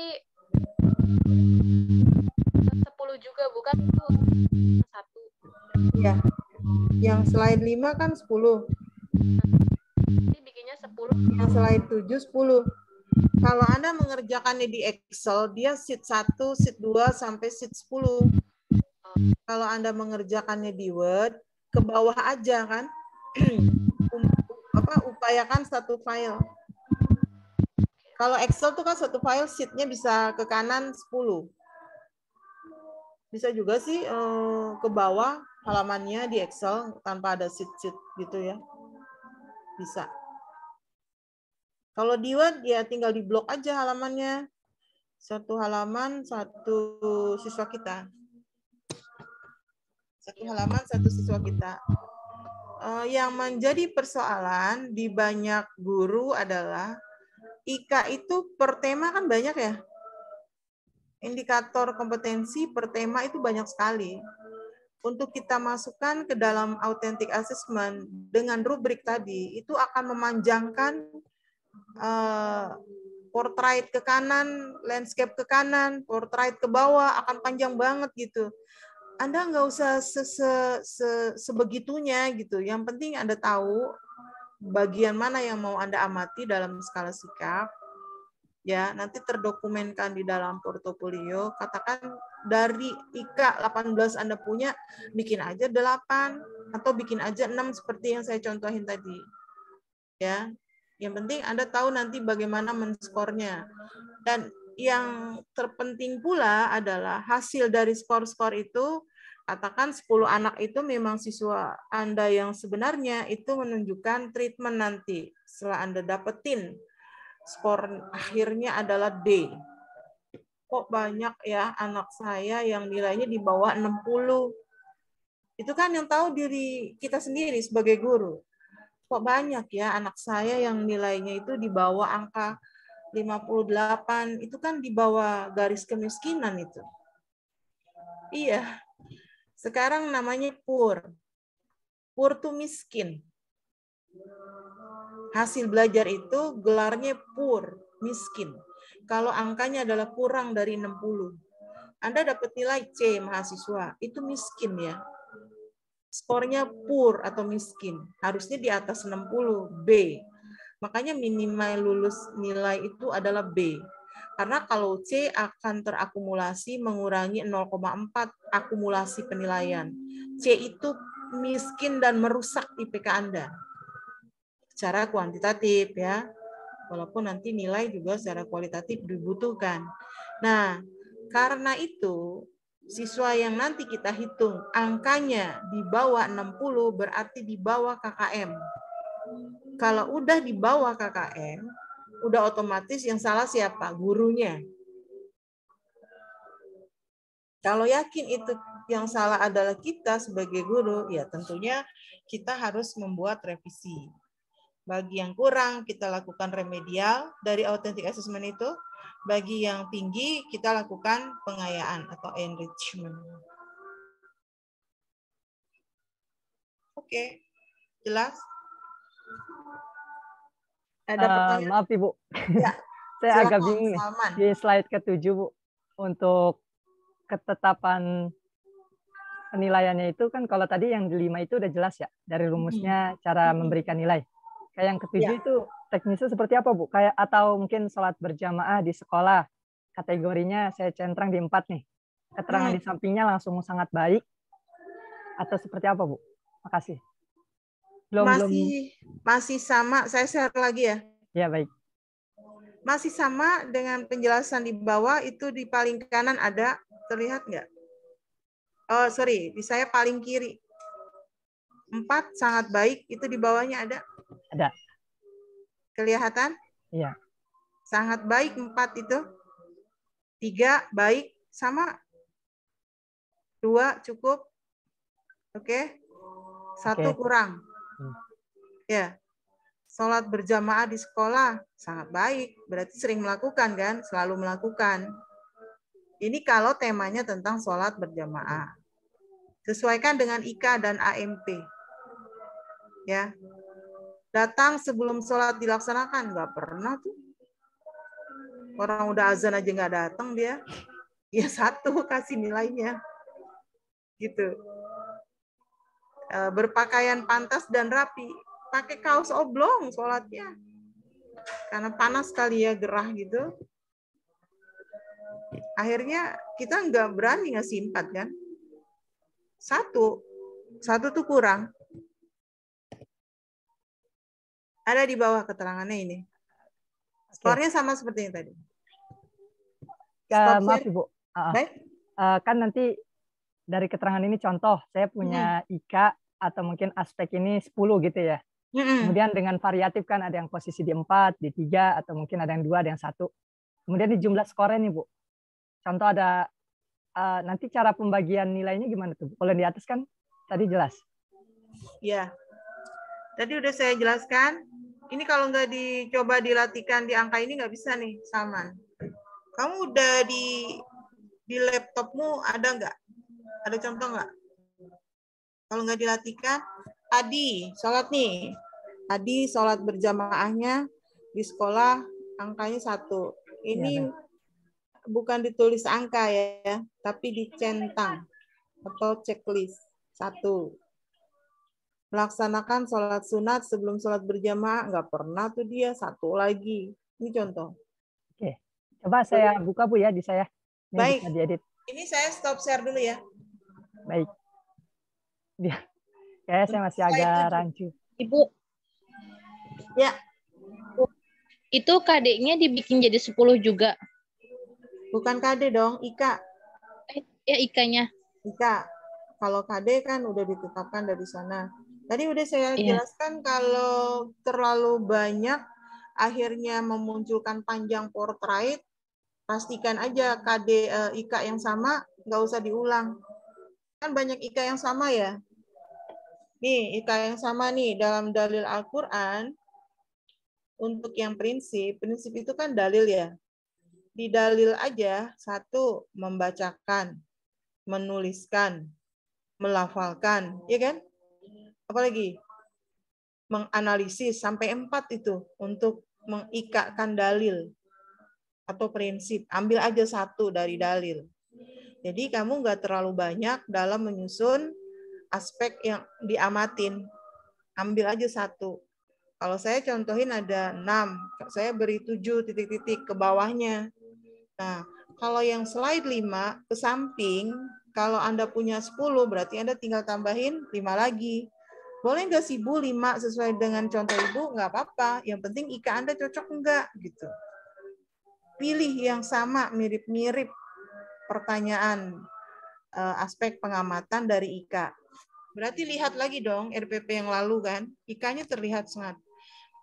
10 juga bukan itu 1.
Ya. Yang slide 5 kan 10.
Jadi bikinnya 10.
Yang slide 7 10. Kalau Anda mengerjakannya di Excel, dia sheet 1, sheet 2 sampai sheet 10. Kalau Anda mengerjakannya di Word, ke bawah aja kan. Upayakan satu file. Kalau Excel tuh kan satu file sheet-nya bisa ke kanan 10. Bisa juga sih ke bawah halamannya di Excel tanpa ada sheet-sheet gitu ya. Bisa. Kalau di Word ya tinggal di blok aja halamannya. Satu halaman, satu siswa kita. Satu halaman, satu siswa kita. Yang menjadi persoalan di banyak guru adalah IKA itu per tema kan banyak ya. Indikator kompetensi per tema itu banyak sekali. Untuk kita masukkan ke dalam authentic assessment dengan rubrik tadi, itu akan memanjangkan portrait ke kanan, landscape ke kanan, portrait ke bawah, akan panjang banget gitu. Anda nggak usah sebegitunya gitu. Yang penting Anda tahu bagian mana yang mau Anda amati dalam skala sikap. Ya, nanti terdokumenkan di dalam portofolio. Katakan dari IKA 18 Anda punya, bikin aja 8 atau bikin aja 6 seperti yang saya contohin tadi. Ya. Yang penting Anda tahu nanti bagaimana menskornya. Dan yang terpenting pula adalah hasil dari skor-skor itu, katakan 10 anak itu memang siswa Anda yang sebenarnya, itu menunjukkan treatment nanti. Setelah Anda dapetin skor akhirnya adalah D. Kok banyak ya anak saya yang nilainya di bawah 60? Itu kan yang tahu diri kita sendiri sebagai guru. Kok banyak ya anak saya yang nilainya itu di bawah angka 58, itu kan di bawah garis kemiskinan itu. Iya. Sekarang namanya poor. Poor tuh miskin. Hasil belajar itu gelarnya poor, miskin. Kalau angkanya adalah kurang dari 60, Anda dapat nilai C mahasiswa, itu miskin ya. Skornya poor atau miskin, harusnya di atas 60, B. Makanya minimal lulus nilai itu adalah B. Karena kalau C akan terakumulasi mengurangi 0,4 akumulasi penilaian. C itu miskin dan merusak IPK Anda. Secara kuantitatif ya. Walaupun nanti nilai juga secara kualitatif dibutuhkan. Nah, karena itu siswa yang nanti kita hitung angkanya di bawah 60 berarti di bawah KKM. Kalau udah di bawah KKM, udah otomatis yang salah siapa? Gurunya. Kalau yakin itu yang salah adalah kita sebagai guru, ya tentunya kita harus membuat revisi. Bagi yang kurang, kita lakukan remedial dari authentic assessment itu. Bagi yang tinggi, kita lakukan pengayaan atau enrichment. Oke, jelas? Ada pertanyaan?
Maaf Ibu,
ya,
saya agak
silakan,
bingung nih
Salman.
di slide ke-7 Bu, untuk ketetapan penilaiannya itu kan kalau tadi yang 5 itu udah jelas ya, dari rumusnya cara memberikan nilai. Kayak yang ke-7 itu teknisnya seperti apa Bu? Kayak atau mungkin sholat berjamaah di sekolah, kategorinya saya centang di 4 nih. Keterangan di sampingnya langsung sangat baik, atau seperti apa Bu? Makasih.
Masih sama, saya share lagi ya.
Ya, baik.
Masih sama dengan penjelasan di bawah, itu di paling kanan ada, terlihat nggak? Oh, sorry, di saya paling kiri. 4 sangat baik, itu di bawahnya ada?
Ada.
Kelihatan?
Iya.
Sangat baik 4 itu. 3 baik, sama. 2 cukup. Oke. 1 kurang. Ya. Sholat berjamaah di sekolah sangat baik, berarti sering melakukan kan, selalu melakukan. Ini kalau temanya tentang sholat berjamaah. Sesuaikan dengan IK dan AMP. Ya. Datang sebelum sholat dilaksanakan, nggak pernah tuh. Orang udah azan aja nggak datang dia. Ya 1 kasih nilainya. Gitu. Berpakaian pantas dan rapi. Pakai kaos oblong sholatnya. Karena panas kali ya, gerah gitu. Akhirnya kita nggak berani ngasih 4 kan. 1 tuh kurang. Ada di bawah keterangannya ini. Skornya sama seperti yang tadi.
Maaf Ibu.
Baik.
Kan nanti dari keterangan ini contoh, saya punya IK atau mungkin aspek ini 10 gitu ya. Kemudian dengan variatif kan ada yang posisi di 4, di 3, atau mungkin ada yang 2, ada yang 1. Kemudian di jumlah skornya nih Bu. Contoh ada nanti cara pembagian nilainya gimana tuh? Kalau di atas kan tadi jelas.
Ya, tadi udah saya jelaskan. Ini kalau nggak dicoba dilatihkan di angka ini nggak bisa nih, Salman. Kamu udah di laptopmu ada nggak? Ada contoh nggak? Kalau nggak dilatihkan, Adi, sholat nih. Adi sholat berjamaahnya di sekolah angkanya 1. Ini bukan ditulis angka ya, tapi dicentang atau checklist 1. Melaksanakan sholat sunat sebelum sholat berjamaah, nggak pernah tuh dia, 1 lagi. Ini contoh.
Oke, coba saya buka Bu ya di saya. Ini
baik,
bisa diedit.
Ini saya stop share dulu ya.
Baik. Kayaknya saya masih agak rancu.
Ibu.
Ya.
Itu KD-nya dibikin jadi 10 juga.
Bukan KD dong, IK.
Ya IK-nya.
IK. Kalau KD kan udah ditetapkan dari sana. Tadi udah saya jelaskan kalau terlalu banyak akhirnya memunculkan panjang portrait, pastikan aja KD IK yang sama, nggak usah diulang. Kan banyak IK yang sama ya. Nih, IK yang sama nih dalam dalil Al-Quran, untuk yang prinsip itu kan dalil ya. Di dalil aja, 1, membacakan, menuliskan, melafalkan, ya kan? Apalagi menganalisis sampai 4 itu untuk mengikatkan dalil atau prinsip. Ambil aja 1 dari dalil. Jadi kamu nggak terlalu banyak dalam menyusun aspek yang diamatin. Ambil aja 1. Kalau saya contohin ada 6, saya beri 7 titik-titik ke bawahnya. Nah, kalau yang slide 5 ke samping, kalau Anda punya 10 berarti Anda tinggal tambahin 5 lagi. Boleh nggak sih Bu 5 sesuai dengan contoh Ibu? Nggak apa-apa. Yang penting IK Anda cocok enggak gitu. Pilih yang sama, mirip-mirip pertanyaan aspek pengamatan dari IK. Berarti lihat lagi dong RPP yang lalu kan. IK-nya terlihat sangat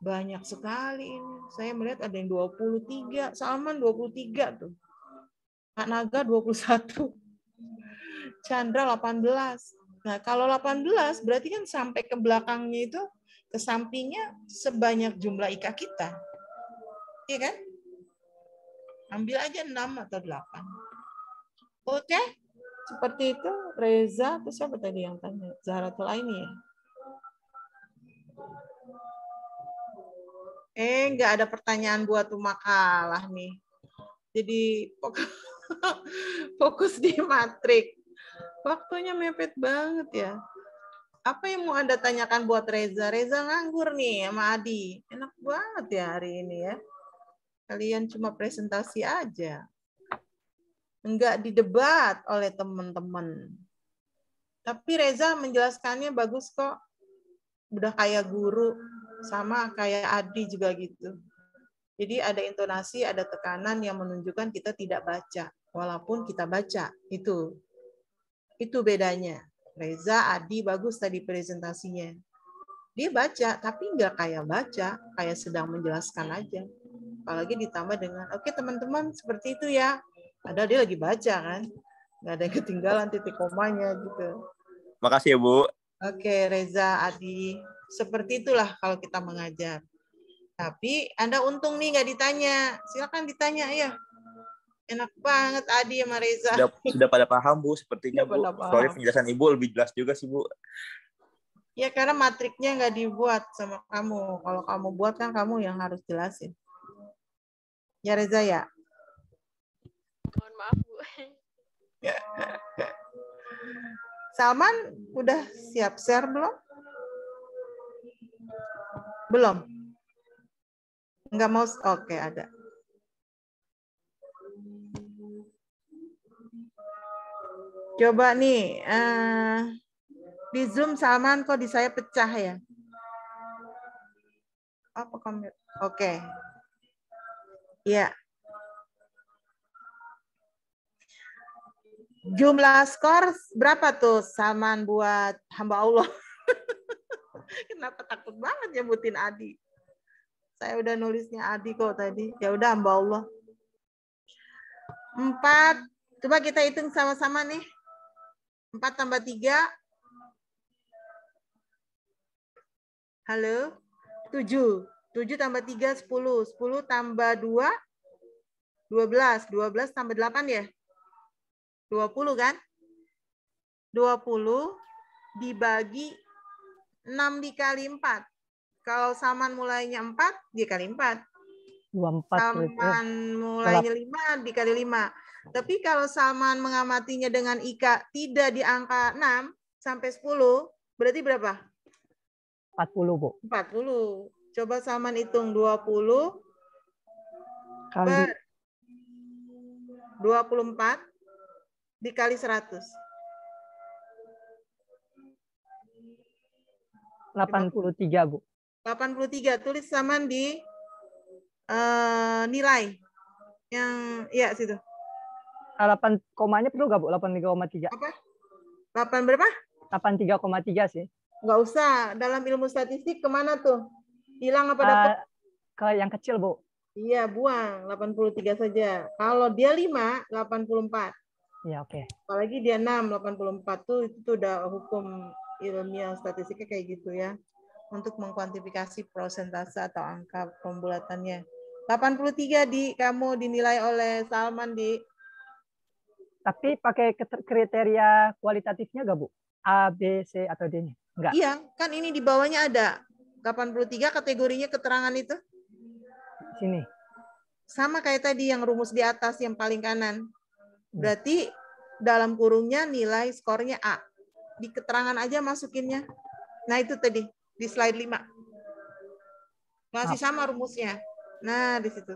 banyak sekali ini. Saya melihat ada yang 23, Salman 23 tuh. Kak Naga 21. Chandra 18. Nah, kalau 18 berarti kan sampai ke belakangnya itu, ke sampingnya sebanyak jumlah IK kita. Iya kan? Ambil aja 6 atau 8. Oke? Seperti itu. Reza, terus siapa tadi yang tanya? Zahratul Aini ya? Nggak ada pertanyaan buat tuh makalah nih. Jadi fokus di matrik. Waktunya mepet banget ya. Apa yang mau Anda tanyakan buat Reza? Reza nganggur nih sama Adi. Enak banget ya hari ini ya. Kalian cuma presentasi aja. Enggak didebat oleh teman-teman. Tapi Reza menjelaskannya bagus kok. Udah kayak guru. Sama kayak Adi juga gitu. Jadi ada intonasi, ada tekanan yang menunjukkan kita tidak baca. Walaupun kita baca. Itu bedanya. Reza, Adi bagus tadi presentasinya. Dia baca, tapi nggak kayak baca. Kayak sedang menjelaskan aja. Apalagi ditambah dengan, oke teman-teman seperti itu ya. Padahal dia lagi baca kan. Nggak ada yang ketinggalan titik komanya gitu.
Makasih ya Bu.
Oke Reza, Adi. Seperti itulah kalau kita mengajar. Tapi Anda untung nih nggak ditanya. Silakan ditanya ya. Enak banget Adi sama Reza.
Sudah pada paham Bu, sepertinya Bu. Soalnya penjelasan Ibu lebih jelas juga sih Bu.
Ya karena matriknya nggak dibuat sama kamu. Kalau kamu buat kan kamu yang harus jelasin. Ya Reza ya.
Mohon maaf Bu.
Salman udah siap share belum? Belum. Nggak mau? Oke ada. Coba nih, di Zoom Salman kok di saya pecah ya? Apa kamera? Oke. Ya. Jumlah skor berapa tuh Salman buat hamba Allah? Kenapa takut banget nyebutin Adi? Saya udah nulisnya Adi kok tadi. Ya udah hamba Allah. 4. Coba kita hitung sama-sama nih. 4 tambah 3. Halo? 7. 7 tambah 3, 10. 10 tambah 2, 12. 12 tambah 8 ya? 20 kan? 20 dibagi 6 dikali 4. Kalau Salman mulainya 4, dikali 4.
24.
Salman mulainya 5, dikali 5. Tapi kalau Salman mengamatinya dengan Ika tidak di angka 6 sampai 10, berarti berapa?
40, Bu.
40. Coba Salman hitung 20
Kali
per 24 dikali 100.
83, Bu.
83. Tulis Salman di nilai. Yang ya situ.
8 komanya perlu nggak, Bu? 83,3.
Apa? 8 berapa?
83,3 sih.
Nggak usah. Dalam ilmu statistik kemana tuh? Hilang apa dapat?
Ke yang kecil, Bu.
Iya, buang. 83 saja. Kalau dia 5, 84.
Iya, oke.
Apalagi dia 6, 84 tuh itu udah hukum ilmiah statistiknya kayak gitu ya. Untuk mengkuantifikasi persentase atau angka pembulatannya. 83 kamu dinilai oleh Salman di.
Tapi pakai kriteria kualitatifnya nggak, Bu? A, B, C, atau D-nya? Enggak.
Iya, kan ini di bawahnya ada. 83 kategorinya keterangan itu.
Sini.
Sama kayak tadi yang rumus di atas yang paling kanan. Berarti dalam kurungnya nilai skornya A. Di keterangan aja masukinnya. Nah itu tadi di slide 5. Masih sama rumusnya. Nah di situ.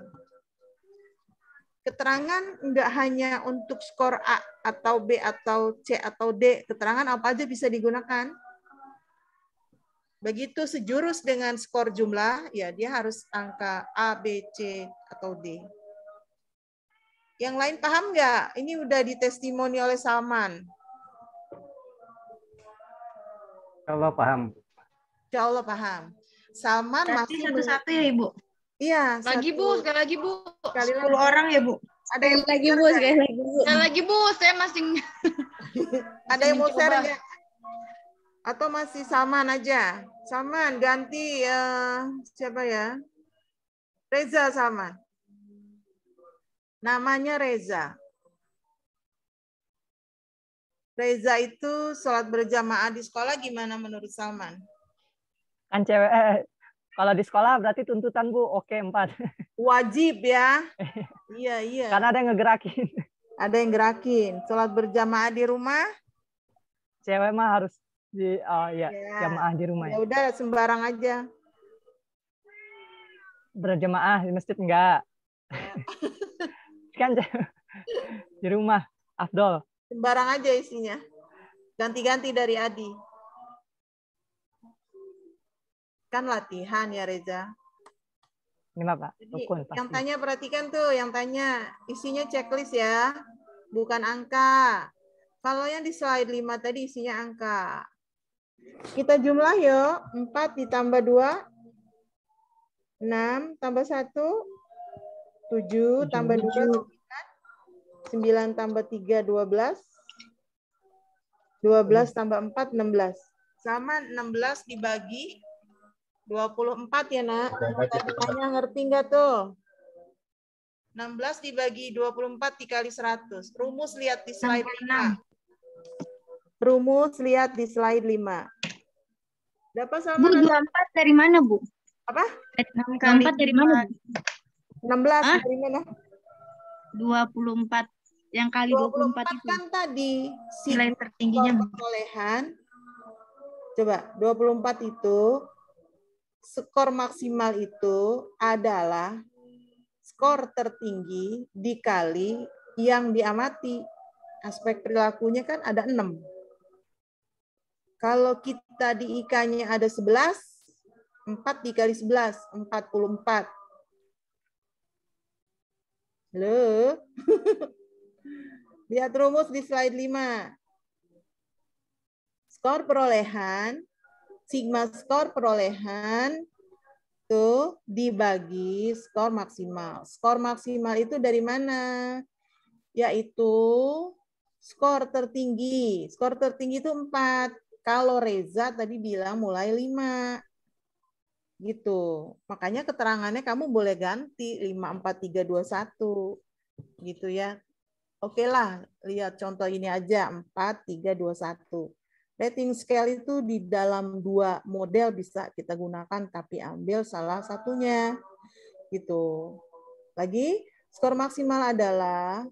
Keterangan enggak hanya untuk skor A atau B atau C atau D. Keterangan apa aja bisa digunakan. Begitu sejurus dengan skor jumlah, ya dia harus angka A, B, C, atau D. Yang lain paham nggak? Ini udah ditestimoni oleh Salman.
Insya Allah paham.
Insya Allah paham. Salman masih
satu-satu ya Ibu?
Iya.
Lagi Bu, sekali lagi Bu.
Sekali
10 orang ya Bu?
Ada yang
lagi Bu, sekali lagi Bu.
Sekali lagi Bu, saya masih.
Ada yang mau share nggak? Atau masih Salman aja? Salman ganti siapa ya? Reza Salman. Namanya Reza. Reza itu sholat berjamaah di sekolah gimana menurut Salman?
Kan cewek, kalau di sekolah berarti tuntutan, Bu, oke 4.
Wajib ya? Iya, iya.
Karena ada yang ngegerakin.
Ada yang gerakin. Sholat berjamaah di rumah?
Cewek mah harus jamaah di rumah
ya. Ya udah sembarang aja.
Berjamaah di masjid enggak. Kan di rumah afdol.
Sembarang aja isinya. Ganti-ganti dari Adi. Kan latihan ya Reza.
Ini Pak. Rukun,
yang tanya perhatikan tuh, yang tanya isinya checklist ya. Bukan angka. Kalau yang di slide 5 tadi isinya angka. Kita jumlah yuk. 4 ditambah 2. 6 tambah 1. 7 tambah 2. 9 tambah 3, 12. 12 tambah 4, 16. Sama 16 dibagi 24 ya nak. Tadi tanya ngerti nggak tuh? 16 dibagi 24 dikali 100. Rumus lihat di slide 5. Rumus lihat di slide 5. Dapat sama
Bu, 24 dari mana, Bu?
Apa?
24 dari mana, Bu?
16 dari mana?
24. Yang kali 24 itu.
Kan tadi
nilai tertingginya.
Perolehan. Coba 24 itu skor maksimal itu adalah skor tertinggi dikali yang diamati. Aspek perilakunya kan ada 6. Kalau kita di IK-nya ada 11, 4 dikali 11, 44. Loh. Lihat rumus di slide 5. Skor perolehan, sigma skor perolehan tuh dibagi skor maksimal. Skor maksimal itu dari mana? Yaitu skor tertinggi. Skor tertinggi itu 4. Kalau Reza tadi bilang mulai 5. Gitu. Makanya keterangannya kamu boleh ganti 5, 4, 3, 2, 1. Gitu ya. Oke lah, lihat contoh ini aja 4, 3, 2, 1. Rating scale itu di dalam 2 model bisa kita gunakan, tapi ambil salah satunya. Gitu. Lagi, skor maksimal adalah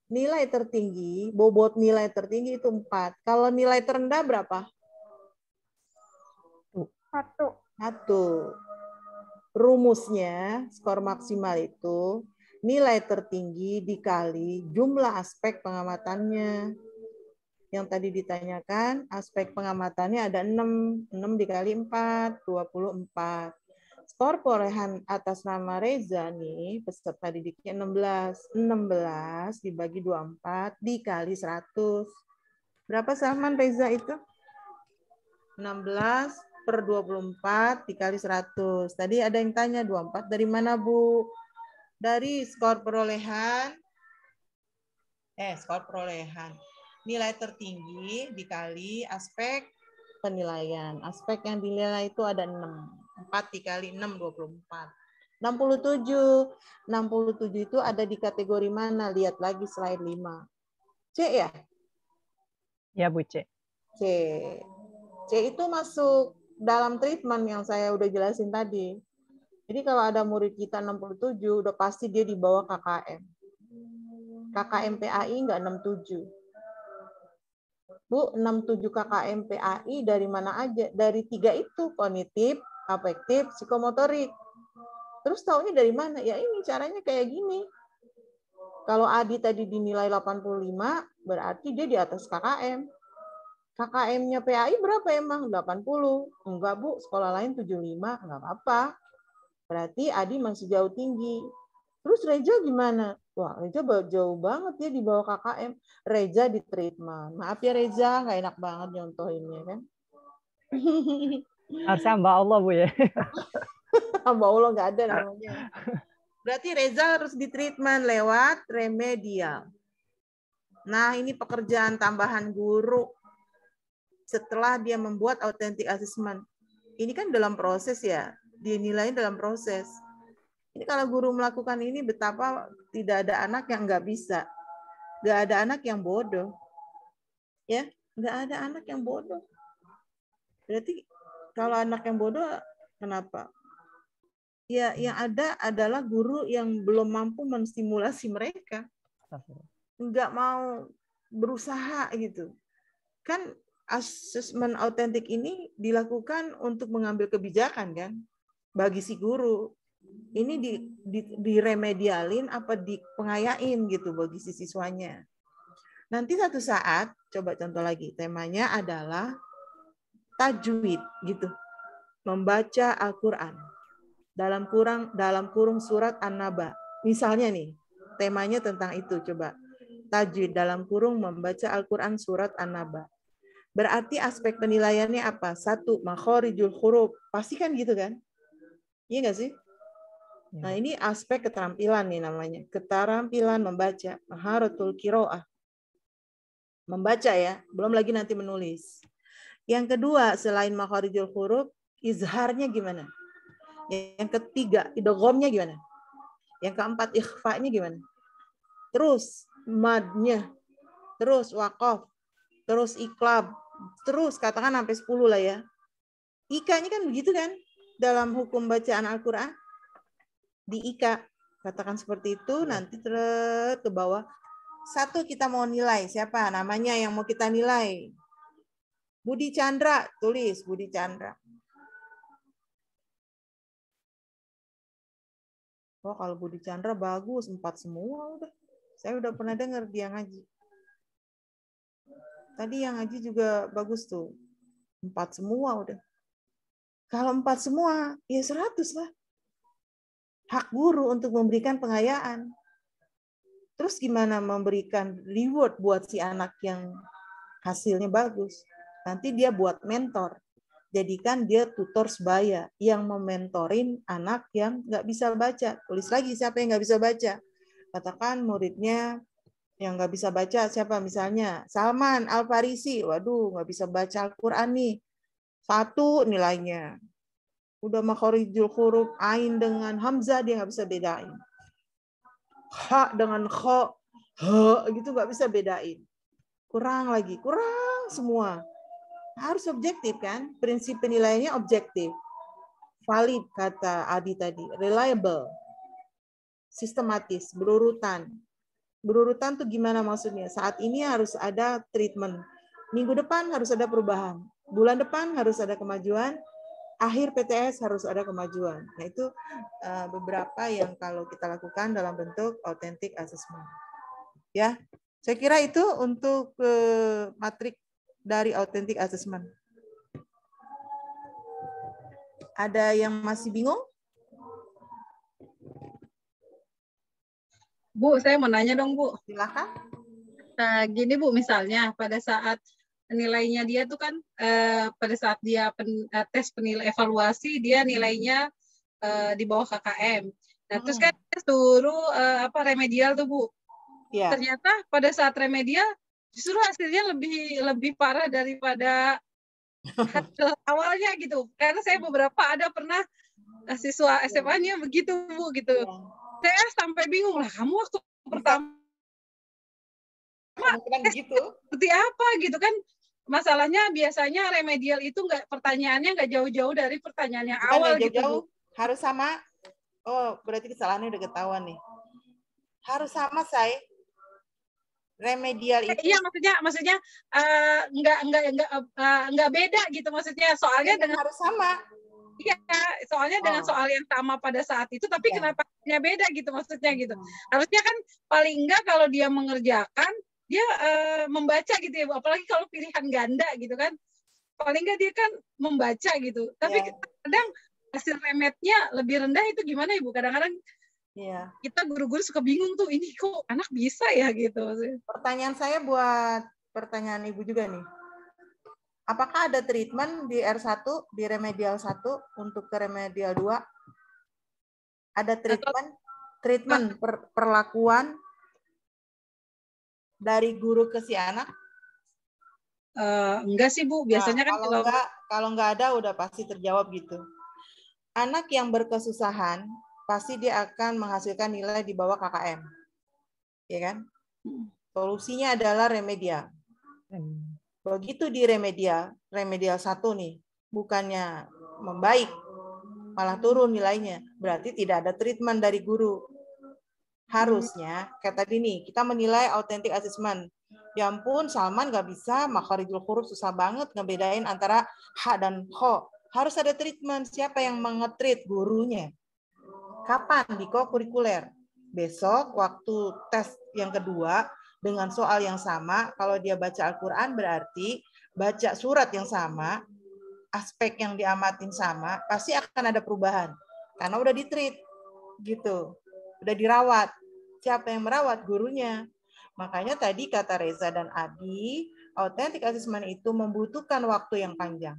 nilai tertinggi, bobot nilai tertinggi itu 4. Kalau nilai terendah berapa? 1. Rumusnya, skor maksimal itu nilai tertinggi dikali jumlah aspek pengamatannya. Yang tadi ditanyakan, aspek pengamatannya ada 6. 6 dikali 4, 24. Skor perolehan atas nama Reza nih, peserta didiknya 16. 16 dibagi 24 dikali 100. Berapa Salman Reza itu? 16 per 24 dikali 100. Tadi ada yang tanya 24 dari mana, Bu? Dari skor perolehan. Skor perolehan. Nilai tertinggi dikali aspek penilaian. Aspek yang dinilai itu ada 6. 4 dikali 6, 24. 67. 67 itu ada di kategori mana? Lihat lagi slide 5. C ya?
Ya, Bu, C.
C. C itu masuk dalam treatment yang saya udah jelasin tadi. Jadi kalau ada murid kita 67, udah pasti dia di bawah KKM. KKM PAI enggak 67. Bu, 67 KKM PAI dari mana aja? Dari 3 itu, kognitif, afektif, psikomotorik. Terus taunya dari mana? Ya ini caranya kayak gini. Kalau Adi tadi dinilai 85, berarti dia di atas KKM. KKM-nya PAI berapa emang? 80. Enggak, Bu, sekolah lain 75, enggak apa-apa. Berarti Adi masih jauh tinggi. Terus Reja gimana? Wah, Reja jauh banget ya di bawah KKM. Reja di treatment. Maaf ya Reja, nggak enak banget nyontohinnya kan.
Harusnya Mbak Allah, Bu ya.
Mbak Allah nggak ada namanya. Berarti Reza harus di treatment lewat remedial. Nah, ini pekerjaan tambahan guru setelah dia membuat authentic assessment. Ini kan dalam proses ya, dinilai dalam proses. Ini kalau guru melakukan ini betapa tidak ada anak yang nggak bisa. Nggak ada anak yang bodoh. Ya, nggak ada anak yang bodoh. Berarti kalau anak yang bodoh, kenapa? Ya, yang ada adalah guru yang belum mampu menstimulasi mereka. Nggak mau berusaha gitu. Kan asesmen autentik ini dilakukan untuk mengambil kebijakan kan bagi si guru. Ini diremedialin apa dipengayain gitu bagi si siswanya. Nanti satu saat, coba contoh lagi, temanya adalah tajwid gitu. Membaca Al-Qur'an. Dalam kurung surat An-Naba. Misalnya nih, temanya tentang itu coba. Tajwid dalam kurung membaca Al-Qur'an surat An-Naba. Berarti aspek penilaiannya apa? 1, makhorijul huruf. Pasti kan gitu kan? Iya nggak sih? Nah, ini aspek keterampilan nih namanya. Keterampilan membaca. Maharatul qiraah. Membaca ya, belum lagi nanti menulis. Yang kedua, selain makhorijul huruf, izharnya gimana? Yang ketiga, idghamnya gimana? Yang keempat, ikhfa-nya gimana? Terus madnya, terus waqaf, terus iqlab, terus katakan sampai 10 lah ya. Ika-nya kan begitu kan? Dalam hukum bacaan Al-Qur'an. Di Ika, katakan seperti itu, nanti terus ke bawah. 1 kita mau nilai, siapa namanya yang mau kita nilai? Budi Chandra, tulis Budi Chandra. Oh, kalau Budi Chandra bagus, 4 semua udah. Saya udah pernah dengar dia ngaji. Tadi yang ngaji juga bagus tuh. 4 semua udah. Kalau 4 semua, ya 100 lah. Hak guru untuk memberikan pengayaan. Terus gimana memberikan reward buat si anak yang hasilnya bagus? Nanti dia buat mentor. Jadikan dia tutor sebaya yang mementorin anak yang nggak bisa baca. Tulis lagi siapa yang nggak bisa baca. Katakan muridnya yang nggak bisa baca siapa misalnya? Salman Al-Farisi. Waduh, nggak bisa baca Al-Quran nih. 1 nilainya. Udah makharijul huruf ain dengan hamzah dia nggak bisa bedain. Ha dengan kho, he gitu nggak bisa bedain. Kurang lagi, kurang semua. Harus objektif kan? Prinsip penilaiannya objektif. Valid kata Adi tadi, reliable, sistematis, berurutan. Berurutan tuh gimana maksudnya? Saat ini harus ada treatment. Minggu depan harus ada perubahan. Bulan depan harus ada kemajuan. Akhir PTS harus ada kemajuan. Nah itu beberapa yang kalau kita lakukan dalam bentuk authentic assessment. Ya, saya kira itu untuk matrik dari authentic assessment. Ada yang masih bingung?
Bu, saya mau nanya dong, Bu.
Silakan.
Nah, gini Bu, misalnya pada saat nilainya dia tuh kan pada saat dia tes penilai evaluasi dia nilainya di bawah KKM. Nah, terus kan dia suruh remedial tuh Bu.
Ya.
Ternyata pada saat remedial justru hasilnya lebih parah daripada hasil awalnya gitu. Karena saya beberapa ada pernah siswa SMA-nya begitu Bu gitu. Saya sampai bingung lah, kamu waktu pertama
begitu
seperti apa gitu kan. Masalahnya biasanya remedial itu pertanyaannya nggak jauh-jauh dari pertanyaan yang awal
jauh-jauh,
gitu.
Harus sama. Oh, berarti kesalahannya udah ketahuan nih. Harus sama, Say. Remedial itu.
Iya, maksudnya nggak beda gitu maksudnya. Soalnya dengan
harus sama.
Iya, soalnya dengan soal yang sama pada saat itu, tapi kenapa beda gitu maksudnya gitu. Harusnya kan paling enggak kalau dia mengerjakan dia membaca gitu ya, apalagi kalau pilihan ganda gitu kan, paling nggak dia kan membaca gitu. Tapi kadang hasil remetnya lebih rendah itu gimana Ibu? Kadang-kadang kita guru-guru suka bingung tuh, ini kok anak bisa ya gitu.
Pertanyaan saya buat pertanyaan Ibu juga nih. Apakah ada treatment di R1, di remedial 1 untuk ke remedial 2? Ada treatment perlakuan dari guru ke si anak?
Enggak sih Bu, biasanya kan
kalau enggak ada udah pasti terjawab gitu. Anak yang berkesusahan pasti dia akan menghasilkan nilai di bawah KKM. Ya kan? Solusinya adalah remedial. Begitu di remedial 1 nih, bukannya membaik, malah turun nilainya. Berarti tidak ada treatment dari guru. Harusnya, kayak tadi nih, kita menilai authentic assessment. Ya ampun, Salman nggak bisa, makharijul huruf susah banget ngebedain antara ha dan kho. Harus ada treatment. Siapa yang mengetreat? Gurunya. Kapan? Di co-kurikuler. Besok, waktu tes yang kedua, dengan soal yang sama, kalau dia baca Al-Quran berarti baca surat yang sama, aspek yang diamatin sama, pasti akan ada perubahan. Karena udah ditreat, gitu. Udah dirawat. Siapa yang merawat? Gurunya. Makanya tadi kata Reza dan Adi, authentic assessment itu membutuhkan waktu yang panjang,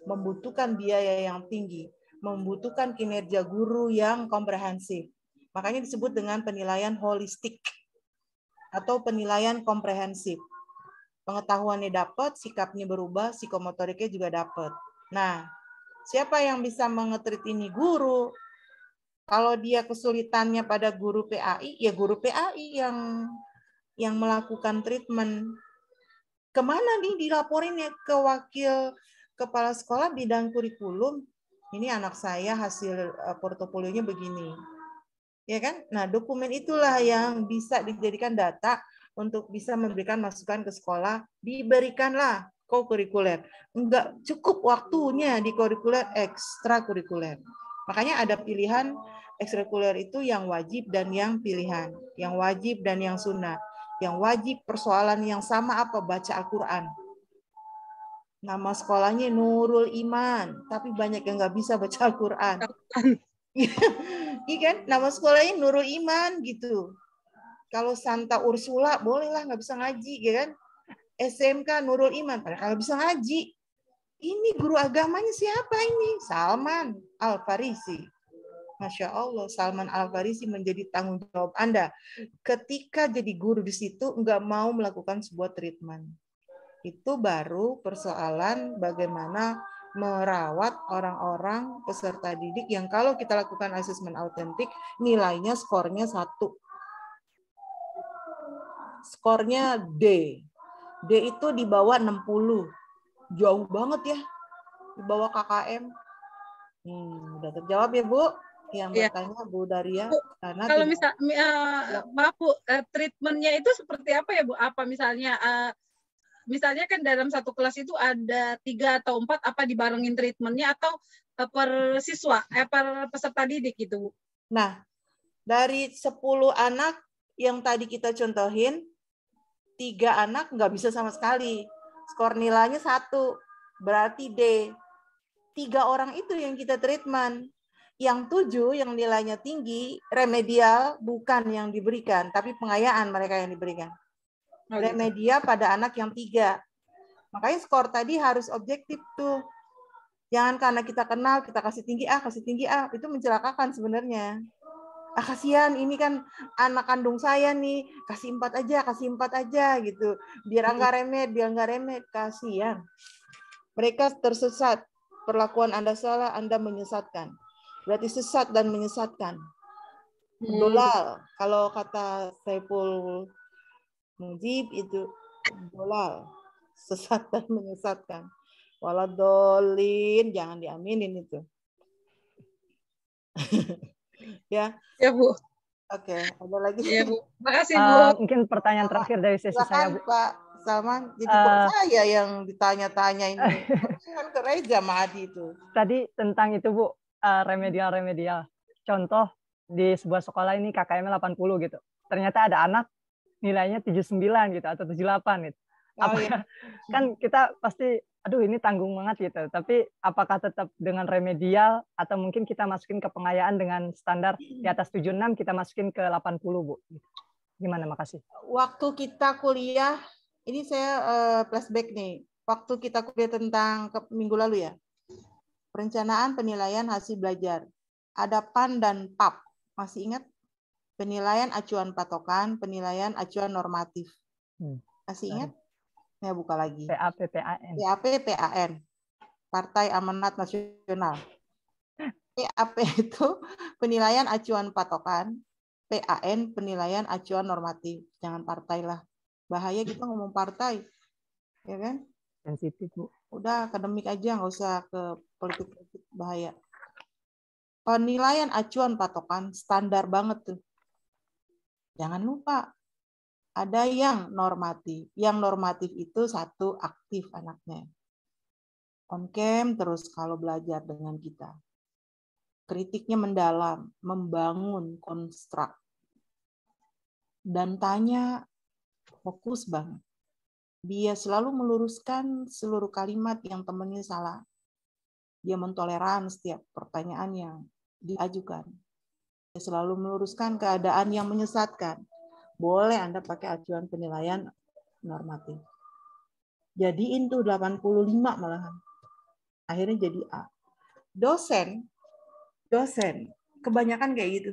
membutuhkan biaya yang tinggi, membutuhkan kinerja guru yang komprehensif. Makanya disebut dengan penilaian holistik atau penilaian komprehensif. Pengetahuannya dapat, sikapnya berubah, psikomotoriknya juga dapat. Nah, siapa yang bisa mengetreat ini? Guru. Kalau dia kesulitannya pada guru PAI, ya guru PAI yang melakukan treatment. Kemana nih dilaporinnya? Ke wakil kepala sekolah bidang kurikulum. Ini anak saya hasil portofolionya begini. Ya kan? Nah, dokumen itulah yang bisa dijadikan data untuk bisa memberikan masukan ke sekolah. Diberikanlah co-kurikuler. Enggak cukup waktunya di kurikuler, ekstrakurikuler. Makanya ada pilihan ekstrakurikuler itu yang wajib dan yang pilihan. Yang wajib dan yang sunnah. Yang wajib persoalan yang sama apa? Baca Al-Quran. Nama sekolahnya Nurul Iman. Tapi banyak yang nggak bisa baca Al-Quran. Iya kan? Nama sekolahnya Nurul Iman gitu. Kalau Santa Ursula bolehlah nggak bisa ngaji, ya kan? SMK Nurul Iman, padahal bisa ngaji. Ini guru agamanya siapa ini? Salman Al-Farisi. Masya Allah, Salman Al-Farisi menjadi tanggung jawab Anda. Ketika jadi guru di situ, nggak mau melakukan sebuah treatment. Itu baru persoalan bagaimana merawat orang-orang peserta didik yang kalau kita lakukan asesmen autentik, nilainya skornya 1. Skornya D. D itu di bawah 60. Jauh banget ya. Di bawah KKM. Udah terjawab ya, Bu? Yang bertanya Bu Daria. Karena
kalau maaf Bu, treatmentnya itu seperti apa ya Bu? Apa misalnya misalnya kan dalam satu kelas itu ada 3 atau 4, apa dibarengin treatmentnya atau per siswa, per peserta didik gitu Bu?
Nah, dari 10 anak yang tadi kita contohin, 3 anak nggak bisa sama sekali. Skor nilainya 1, berarti D. 3 orang itu yang kita treatment. Yang 7 yang nilainya tinggi, remedial bukan yang diberikan, tapi pengayaan mereka yang diberikan. Remedial pada anak yang 3. Makanya skor tadi harus objektif tuh. Jangan karena kita kenal, kita kasih tinggi A, itu mencelakakan sebenarnya. Kasihan ini kan anak kandung saya nih, kasih 4 aja gitu. Biar nggak remed, kasihan. Mereka tersesat. Perlakuan Anda salah, Anda menyesatkan. Berarti sesat dan menyesatkan. Dolal, kalau kata Saiful Mujib itu dolal, sesat dan menyesatkan. Waladolin, jangan diaminin itu. Ya.
Ya Bu.
Oke, ada lagi.
Ya Bu. Makasih Bu.
Mungkin pertanyaan terakhir dari sesi saya Bu.
Pak Salman, jadi kok saya yang ditanya-tanya ini. Kan ke Reza Mahadi itu.
Tadi tentang itu Bu, remedial. Contoh di sebuah sekolah ini KKM-nya 80 gitu. Ternyata ada anak nilainya 79 gitu atau 78 gitu. Kan kita pasti aduh ini tanggung banget gitu. Tapi apakah tetap dengan remedial atau mungkin kita masukin ke pengayaan dengan standar di atas 76 kita masukin ke 80 Bu. Gimana, makasih.
Waktu kita kuliah, ini saya flashback nih. Waktu kita kuliah tentang minggu lalu ya. Perencanaan penilaian hasil belajar. Ada PAN dan PAP. Masih ingat? Penilaian acuan patokan, penilaian acuan normatif. Masih ingat? Ya, buka lagi.
PAP, PAN.
PAP, PAN. Partai Amanat Nasional. PAP itu penilaian acuan patokan, PAN penilaian acuan normatif. Jangan partai lah. Bahaya kita ngomong partai. Ya kan?
Sensitif, Bu.
Udah akademik aja, nggak usah ke politik, bahaya. Penilaian acuan patokan standar banget tuh. Jangan lupa, ada yang normatif. Yang normatif itu 1 aktif anaknya. On cam terus kalau belajar dengan kita. Kritiknya mendalam, membangun konstruk. Dan tanya fokus banget. Dia selalu meluruskan seluruh kalimat yang temannya salah. Dia mentoleran setiap pertanyaan yang diajukan. Dia selalu meluruskan keadaan yang menyesatkan. Boleh Anda pakai acuan penilaian normatif. Jadiin tuh 85 malahan. Akhirnya jadi A. Dosen, kebanyakan kayak gitu.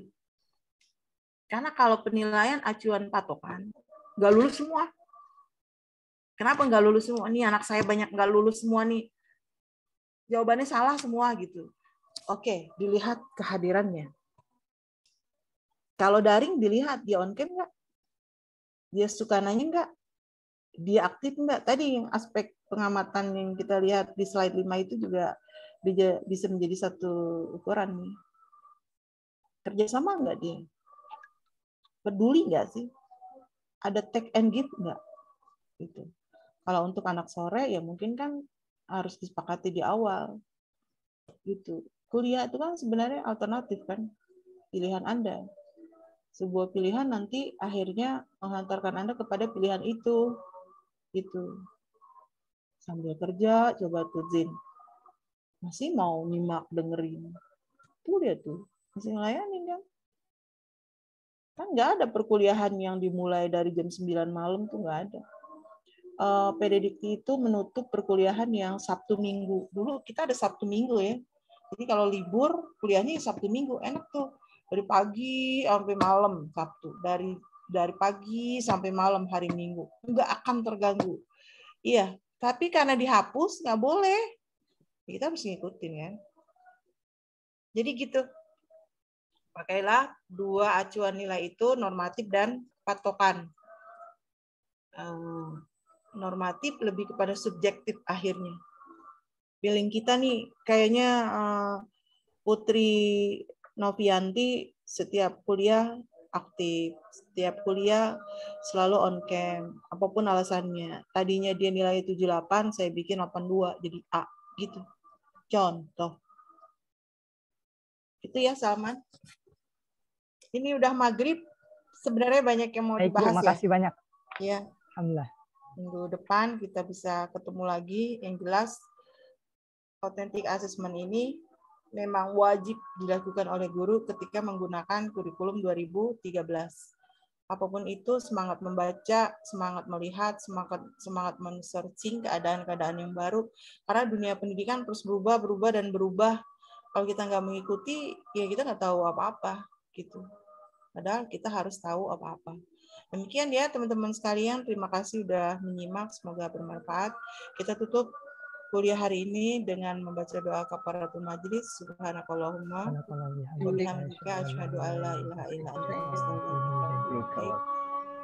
Karena kalau penilaian acuan patokan, nggak lulus semua. Kenapa nggak lulus semua? Nih anak saya banyak nggak lulus semua nih. Jawabannya salah semua gitu. Oke, dilihat kehadirannya. Kalau daring dilihat dia on cam nggak? Dia suka nanya nggak? Dia aktif nggak? Tadi yang aspek pengamatan yang kita lihat di slide 5 itu juga bisa menjadi satu ukuran nih. Kerjasama nggak dia? Peduli nggak sih? Ada take and give nggak? Gitu. Kalau untuk anak sore ya mungkin kan harus disepakati di awal. Gitu. Kuliah itu kan sebenarnya alternatif kan, pilihan Anda. Sebuah pilihan nanti akhirnya menghantarkan Anda kepada pilihan itu. Gitu. Sambil kerja, coba tuh Zin. Masih mau nyimak dengerin. Tuh dia tuh, masih ngelayanin kan. Kan nggak ada perkuliahan yang dimulai dari jam 9 malam tuh nggak ada. PDDikti itu menutup perkuliahan yang Sabtu Minggu. Dulu kita ada Sabtu Minggu ya. Jadi kalau libur, kuliahnya Sabtu Minggu. Enak tuh. Dari pagi sampai malam Sabtu. Dari pagi sampai malam hari Minggu. Nggak akan terganggu. Iya, tapi karena dihapus, nggak boleh. Kita harus ngikutin ya. Jadi gitu. Pakailah 2 acuan nilai itu, normatif dan patokan. Normatif lebih kepada subjektif akhirnya. Billing kita nih kayaknya Putri Novianti setiap kuliah aktif, setiap kuliah selalu on cam, apapun alasannya. Tadinya dia nilai 78, saya bikin 82 jadi A gitu. Contoh. Itu ya Salman. Ini udah maghrib, sebenarnya banyak yang mau dibahas.
Terima kasih banyak.
Ya.
Alhamdulillah.
Minggu depan kita bisa ketemu lagi. Yang jelas, authentic assessment ini memang wajib dilakukan oleh guru ketika menggunakan kurikulum 2013. Apapun itu, semangat membaca, semangat melihat, semangat men-searching keadaan-keadaan yang baru. Karena dunia pendidikan terus berubah dan berubah. Kalau kita nggak mengikuti, ya kita nggak tahu apa-apa gitu. Padahal kita harus tahu apa-apa. Demikian ya teman-teman sekalian, terima kasih sudah menyimak, semoga bermanfaat. Kita tutup kuliah hari ini dengan membaca doa kafaratul majlis. Subhanakallahumma wa bihamdika asyhadu an la ilaha illa anta astaghfiruka.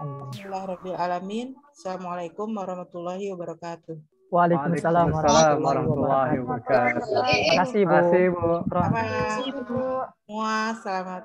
Alhamdulillahirabbil alamin. Assalamualaikum warahmatullahi wabarakatuh.
Waalaikumsalam warahmatullahi wabarakatuh. Terima kasih Bu.
Terima kasih Bu. Semua selamat.